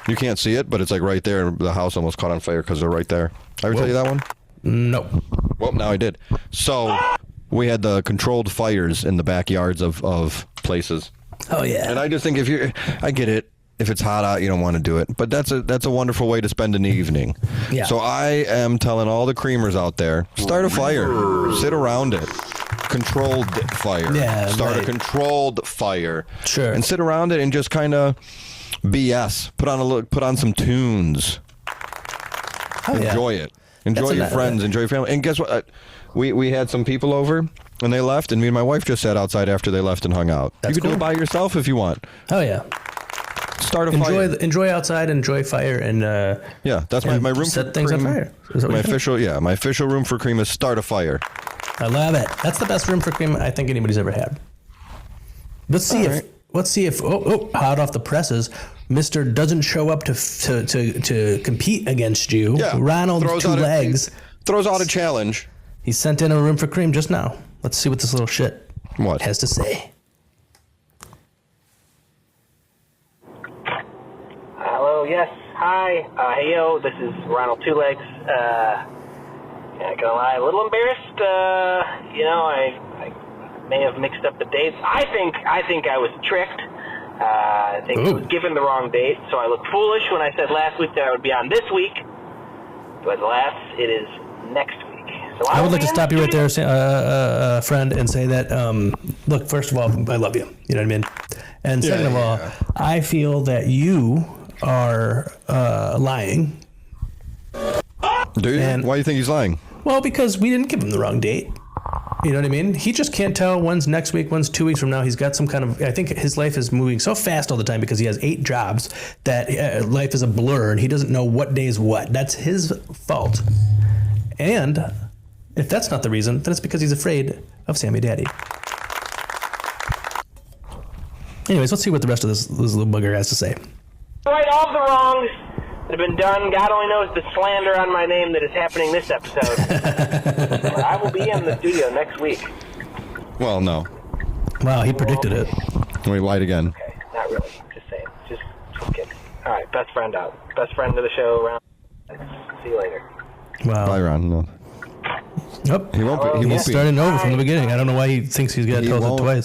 You can't see it, but it's like right there. The house almost caught on fire because they're right there. I ever tell you that one? No. Well, now I did. So we had the controlled fires in the backyards of places. Oh yeah. And I just think I get it. If it's hot out, you don't want to do it. But that's a wonderful way to spend an evening. Yeah. So I am telling all the creamers out there, start a fire. Sit around it. Controlled fire. Yeah, Start right. a controlled fire. Sure. And sit around it and just kind of BS. Put on some tunes. Oh, yeah. Enjoy it. Enjoy your friends. Enjoy your family. And guess what? We had some people over. And they left, and me and my wife just sat outside after they left and hung out. That's you can do cool. it by yourself if you want. Oh yeah. Start a fire. Enjoy outside, enjoy fire, and Yeah, that's my room set for things cream. on fire. Is that what you think? My official room for cream is start a fire. I love it. That's the best room for cream I think anybody's ever had. Let's see if hot off the presses, Mr. doesn't show up to compete against you. Yeah, Ronald Two Legs throws out a challenge. He sent in a room for cream just now. Let's see what this little shit has to say. Hello, yes, hi, hey yo, this is Ronald Two Legs. Not gonna lie, a little embarrassed. I may have mixed up the dates. I think I was tricked. I think I was given the wrong date, so I looked foolish when I said last week that I would be on this week. But alas, it is next week. So I would like to stop you right there, friend, and say that, look, first of all, I love you. You know what I mean? And second of all, I feel that you are lying. Do you? And, why do you think he's lying? Well, because we didn't give him the wrong date. You know what I mean? He just can't tell when's next week, when's 2 weeks from now. He's got some kind of, I think his life is moving so fast all the time because he has 8 jobs that life is a blur and he doesn't know what day is what. That's his fault. And if that's not the reason, then it's because he's afraid of Sammy Daddy. Anyways, let's see what the rest of this little bugger has to say. Right, all the wrongs that have been done. God only knows the slander on my name that is happening this episode. I will be in the studio next week. Well, no. Wow, he predicted it. We lied again. Okay, not really. Just saying. Just kidding. All right, best friend out. Best friend of the show, Ron. See you later. Wow. Bye, Ron. No. Nope. He won't be. He's starting over from the beginning. I don't know why he thinks he's got to tell us it twice.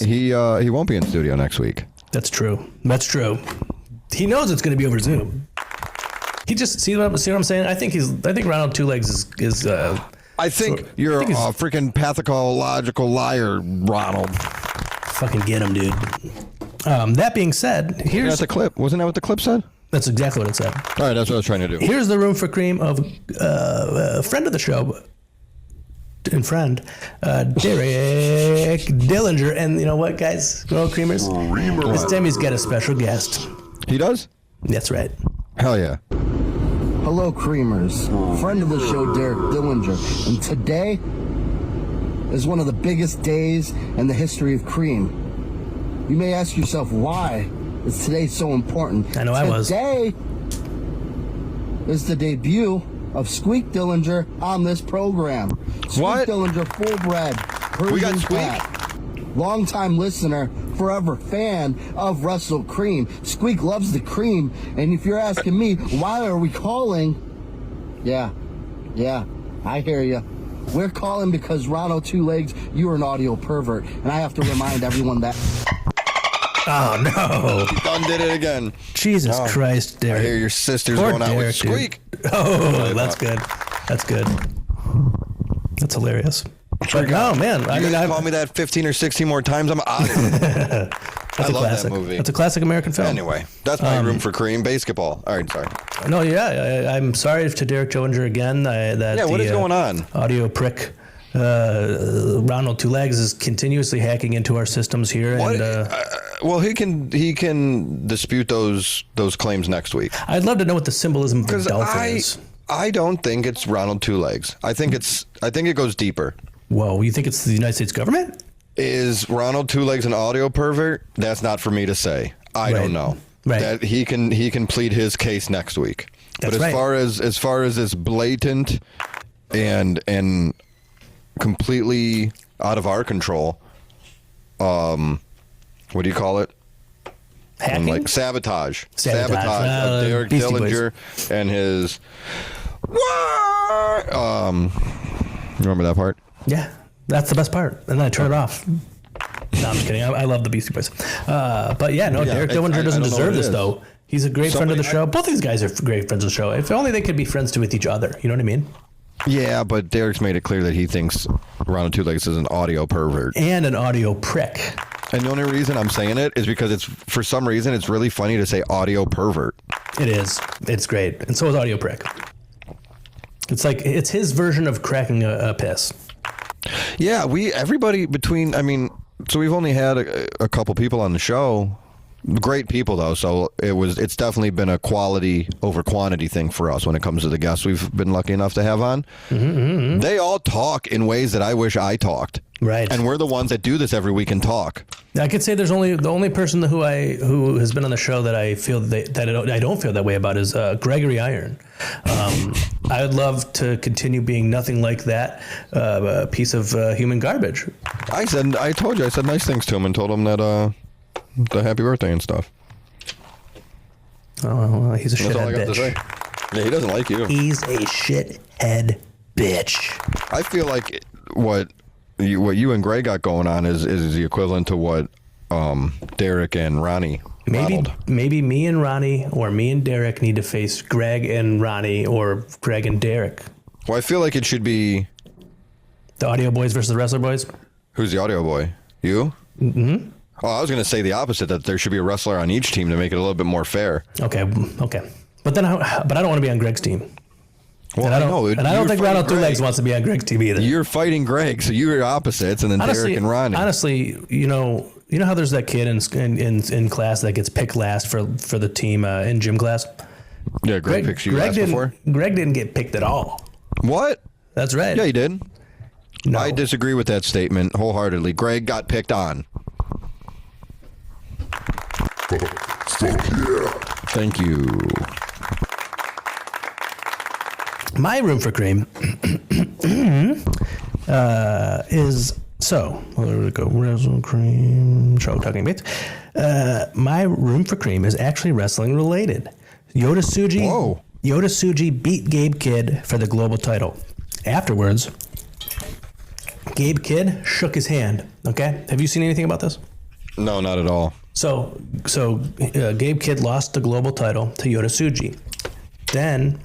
He won't be in studio next week. That's true. That's true. He knows it's going to be over Zoom. He just see what I'm saying. I think Ronald Two Legs is. I think you're a freaking pathological liar, Ronald. Fucking get him, dude. That being said, here's the clip. Wasn't that what the clip said? That's exactly what it said. All right, that's what I was trying to do. Here's the room for cream of a friend of the show and friend, Derek Dillinger. And you know what, guys? Well, creamers, this time he's got a special guest. He does? That's right. Hell yeah. Hello, creamers. Friend of the show, Derek Dillinger. And today is one of the biggest days in the history of cream. You may ask yourself, why is today so important? I know I was. Today is the debut of Squeak Dillinger on this program. Squeak What? Dillinger, full bred. We got Persian Squeak? cat. Longtime listener, forever fan of WrestleCream. Squeak loves the cream, and if you're asking me, why are we calling? Yeah, I hear you. We're calling because Ronald Two Legs, you're an audio pervert, and I have to remind everyone that. Oh no! You done did it again. Jesus Christ, Derek! I hear your sister's Poor going out with Derek, Squeak. dude. Oh, that's good. That's good. That's hilarious. But no, man. I mean, call me that 15 or 16 more times, I'm out. That's a classic. That movie. That's a classic American film. Anyway, that's my room for cream. Basketball. All right, sorry. No, yeah, I'm sorry to Derek Dillinger again. What is going on? Audio prick. Ronald Two Legs is continuously hacking into our systems here, and well, he can dispute those claims next week. I'd love to know what the symbolism of the dolphin is. I don't think it's Ronald Two Legs. I think it goes deeper. Whoa, you think it's the United States government? Is Ronald Two Legs an audio pervert? That's not for me to say. I don't know. Right. That he can plead his case next week. That's but right. as far as this blatant and completely out of our control, what do you call it? Hacking? Like sabotage of Derek Beastie Dillinger Boys. and his. Remember that part? Yeah, that's the best part. And then I turn it off. No, I'm just kidding. I love the Beastie Boys. But yeah, no, Derek Dillinger doesn't deserve this, though. He's a great friend of the show. Both these guys are great friends of the show. If only they could be friends with each other. You know what I mean? Yeah, but Derek's made it clear that he thinks Ronald Two Legs is an audio pervert. And an audio prick. And the only reason I'm saying it is because it's, for some reason, it's really funny to say audio pervert. It is. It's great. And so is audio prick. It's like, it's his version of cracking a piss. Yeah, everybody between, so we've only had a couple people on the show. Great people, though, so it's definitely been a quality over quantity thing for us when it comes to the guests we've been lucky enough to have on. Mm-hmm. They all talk in ways that I wish I talked. Right. And we're the ones that do this every week and talk. I could say the only person who has been on the show that I feel that I don't feel that way about is Gregory Iron. I would love to continue being nothing like that piece of human garbage. I said nice things to him and told him that the happy birthday and stuff. Oh, well, he's a That's all I shithead got to say. bitch. Yeah, he doesn't like you. He's a shithead bitch. I feel like what you and Greg got going on is the equivalent to what Derek and Ronnie modeled. Maybe me and Ronnie or me and Derek need to face Greg and Ronnie or Greg and Derek. Well, I feel like it should be The Audio Boys versus the Wrestler Boys. Who's the audio boy? You? Mm-hmm. Oh, I was going to say the opposite, that there should be a wrestler on each team to make it a little bit more fair. Okay. But then, I don't want to be on Greg's team. Well, and I don't think Ronald Two Legs wants to be on Greg's team either. You're fighting Greg, so you're opposites, and then Derek and Ronnie. Honestly, you know how there's that kid in class that gets picked last for the team in gym class? Yeah, Greg picks you last before? Greg didn't get picked at all. What? That's right. Yeah, he did. No. I disagree with that statement wholeheartedly. Greg got picked on. Thank you. My room for cream is so. There we go. WrestleCream show talking bits. My room for cream is actually wrestling related. Yota Tsuji beat Gabe Kidd for the global title. Afterwards, Gabe Kidd shook his hand. Okay, have you seen anything about this? No, not at all. So Gabe Kidd lost the global title to Yota Tsuji. Then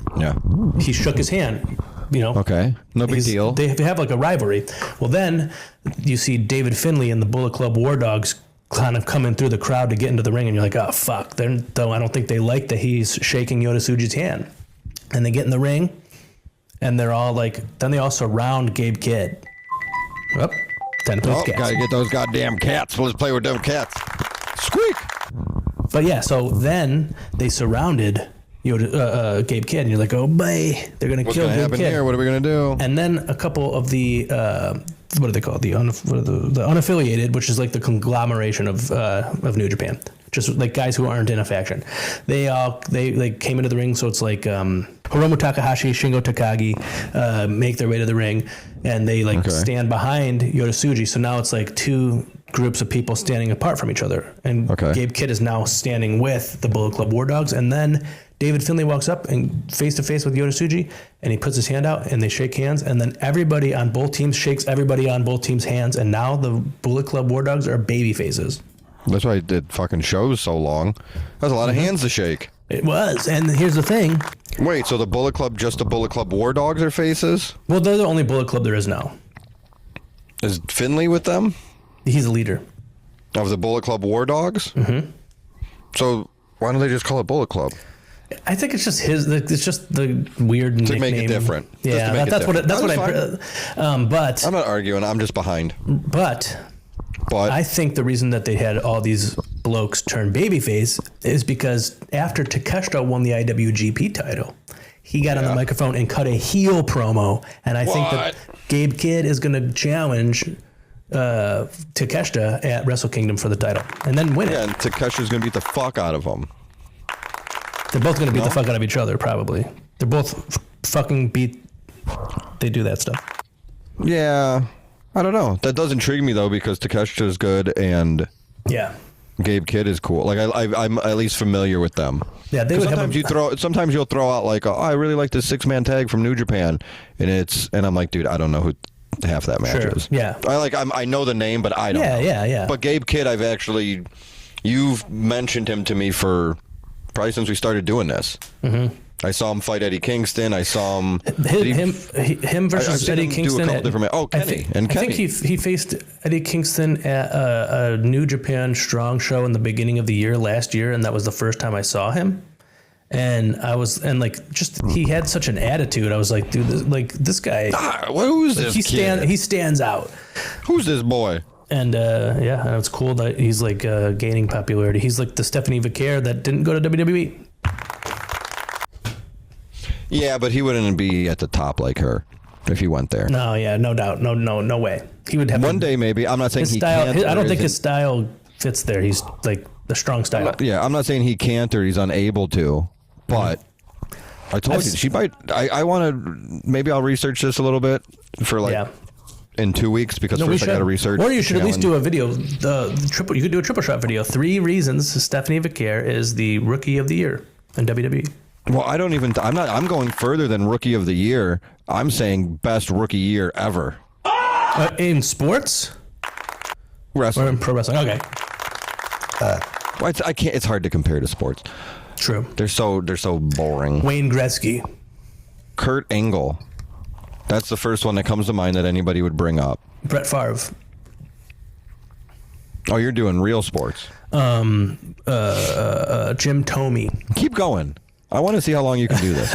he shook his hand. Okay, no big deal. They have like a rivalry. Well, then you see David Finlay and the Bullet Club War Dogs kind of coming through the crowd to get into the ring, and you're like, oh fuck. Though I don't think they like that he's shaking Yota Tsuji's hand. And they get in the ring, and they're all like, then they all surround Gabe Kidd. Time to play with cats. Gotta get those goddamn cats. Let's play with them cats. Squeak. But yeah, so then they surrounded Gabe Kidd, and you're like, oh boy, they're gonna kill Gabe Kidd. Here? What are we gonna do? And then a couple of the what are they called? The unaffiliated, which is like the conglomeration of New Japan, just like guys who aren't in a faction. They came into the ring, so it's like Hiromu Takahashi, Shingo Takagi make their way to the ring, and they stand behind Yota Tsuji. So now it's like two groups of people standing apart from each other, and Gabe Kidd is now standing with the Bullet Club War Dogs, and then David Finlay walks up and face to face with Yota Tsuji, and he puts his hand out, and they shake hands, and then everybody on both teams shakes everybody on both teams' hands, and now the Bullet Club War Dogs are baby faces. That's why I did fucking shows so long. That's a lot of hands to shake. It was, and here's the thing. Wait, so the Bullet Club, just the Bullet Club War Dogs are faces? Well, they're the only Bullet Club there is now. Is Finlay with them? He's the leader. Of the Bullet Club War Dogs? Mm-hmm. So why don't they just call it Bullet Club? I think it's just it's just the weird nickname. To make it different. Yeah, that's what but I'm not arguing. I'm just behind. But I think the reason that they had all these blokes turn babyface is because after Takeshita won the IWGP title, he got on the microphone and cut a heel promo, and I think that Gabe Kidd is going to challenge Takeshita at Wrestle Kingdom for the title, and then win it. Yeah, and Takeshi's gonna beat the fuck out of him. They're both gonna beat the fuck out of each other, probably. They're both fucking beat. They do that stuff. Yeah, I don't know. That does intrigue me though, because Takeshita's good and Yeah. Gabe Kidd is cool. Like I'm at least familiar with them. Yeah, they would sometimes you'll throw out like, oh, I really like this 6-man tag from New Japan, and I'm like, dude, I don't know who half that match is. Yeah. I know the name, but I don't know. Yeah. But Gabe Kidd, you've mentioned him to me for probably since we started doing this. Mm-hmm. I saw him fight Eddie Kingston. I saw him versus Eddie Kingston. Kenny. I think he faced Eddie Kingston at a New Japan Strong show in the beginning of the year last year, and that was the first time I saw him. And he had such an attitude. I was like, dude, this guy. Who's this kid? He stands out. Who's this boy? And and it's cool that he's like gaining popularity. He's like the Stephanie Vicaire that didn't go to WWE. Yeah, but he wouldn't be at the top like her if he went there. No, yeah, no doubt. No way. He would have one day maybe. I'm not saying he can't. I don't think his style fits there. He's like the strong style. I'm not saying he can't or he's unable to, but I told you she might. I want to. Maybe I'll research this a little bit for in 2 weeks because first I got to research. Or you should at least do a video. You could do a triple shot video. 3 reasons Stephanie Vicaire is the Rookie of the Year in WWE. Well, I'm going further than Rookie of the Year. I'm saying best rookie year ever. In sports? Wrestling. Or in pro wrestling. Okay. I can't. It's hard to compare to sports. True. They're so boring. Wayne Gretzky. Kurt Angle. That's the first one that comes to mind that anybody would bring up. Brett Favre. Oh, you're doing real sports. Jim Thome. Keep going. I want to see how long you can do this.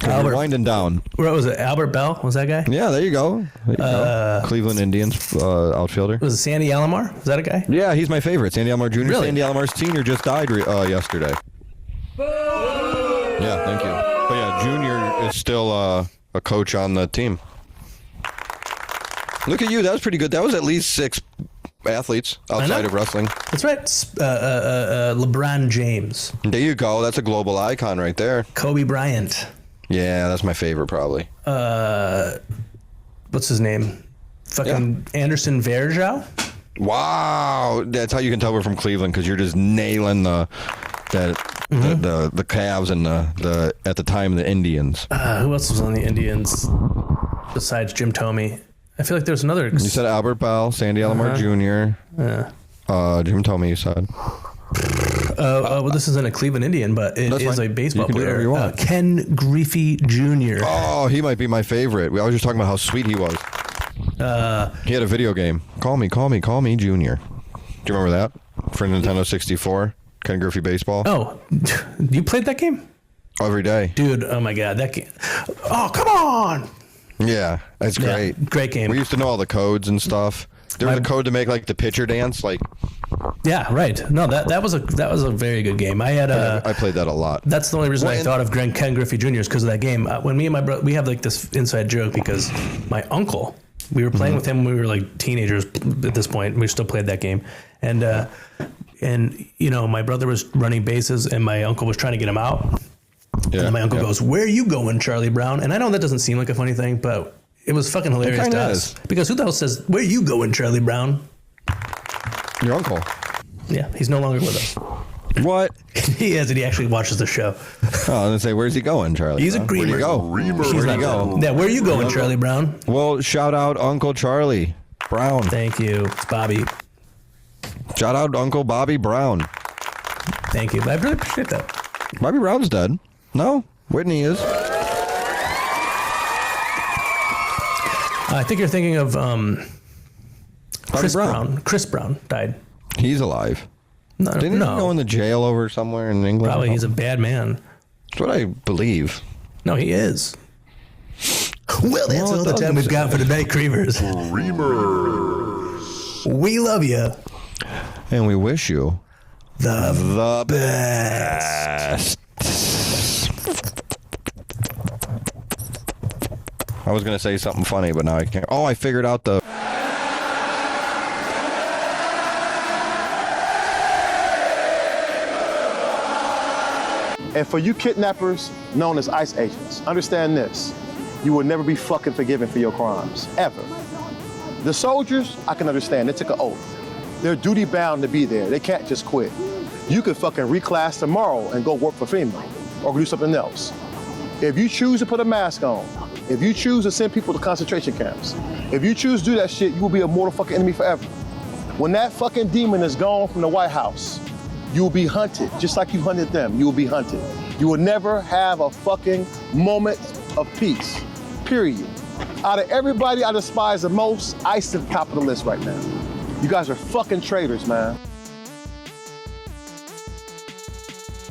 You're winding down. What was it? Albert Bell? Was that guy? Yeah, there you go. Cleveland Indians outfielder. Was it Sandy Alomar? Was that a guy? Yeah, he's my favorite. Sandy Alomar Jr. Really? Sandy Alomar Sr. just died yesterday. Yeah, thank you. But yeah, Junior is still a coach on the team. Look at you. That was pretty good. That was at least 6 athletes outside of wrestling. That's right. LeBron James. There you go. That's a global icon right there. Kobe Bryant. Yeah, that's my favorite probably. What's his name? Anderson Varejao. Wow, that's how you can tell we're from Cleveland because you're just nailing the Cavs and the at the time the Indians. Who else was on the Indians besides Jim Thome? I feel like there's another. You said Albert Bell, Sandy Alomar Jr. Yeah. Jim Thome, you said. Well, this isn't a Cleveland Indian, but it is a baseball player. Ken Griffey Jr. Oh, he might be my favorite. I was just talking about how sweet he was. He had a video game. Call me, Junior. Do you remember that? For Nintendo 64, Ken Griffey Baseball. Oh, you played that game? Every day. Dude, oh my God, that game. Oh, come on! Yeah, that's great. Yeah, great game. We used to know all the codes and stuff. There was a code to make like the pitcher dance, like. Yeah, right. No, that was a very good game. I played that a lot. That's the only reason I thought of Ken Griffey Jr. is because of that game. When me and my brother, we have like this inside joke because my uncle, we were playing with him when we were like teenagers at this point. We still played that game, and you know, my brother was running bases and my uncle was trying to get him out. Yeah, and my uncle goes, "Where are you going, Charlie Brown?" And I know that doesn't seem like a funny thing, but it was fucking hilarious to us. Because who the hell says, "Where are you going, Charlie Brown"? Your uncle. Yeah, he's no longer with us. What? He is, and he actually watches the show. Oh, I was going to say, where's he going, Charlie? He's a Creamer. Where'd he go? Where'd he go? Yeah, where are you going, Charlie Brown? Well, shout out Uncle Charlie Brown. Thank you. It's Bobby. Shout out Uncle Bobby Brown. Thank you. I really appreciate that. Bobby Brown's dead. No, Whitney is. I think you're thinking of Chris Brown. Chris Brown died. He's alive. Didn't he go in the jail over somewhere in England? Probably. He's a bad man. That's what I believe. No, he is. Well, that's all the time we've got for today, Creamers. We love you. And we wish you the best. I was going to say something funny, but now I can't. Oh, I figured out the... And for you kidnappers known as ICE agents, understand this. You will never be fucking forgiven for your crimes, ever. The soldiers, I can understand, they took an oath. They're duty bound to be there. They can't just quit. You could fucking reclass tomorrow and go work for FEMA or do something else. If you choose to put a mask on, if you choose to send people to concentration camps, if you choose to do that shit, you will be a mortal fucking enemy forever. When that fucking demon is gone from the White House, you will be hunted, just like you hunted them. You will be hunted. You will never have a fucking moment of peace, period. Out of everybody I despise the most, ICE is capitalist right now. You guys are fucking traitors, man.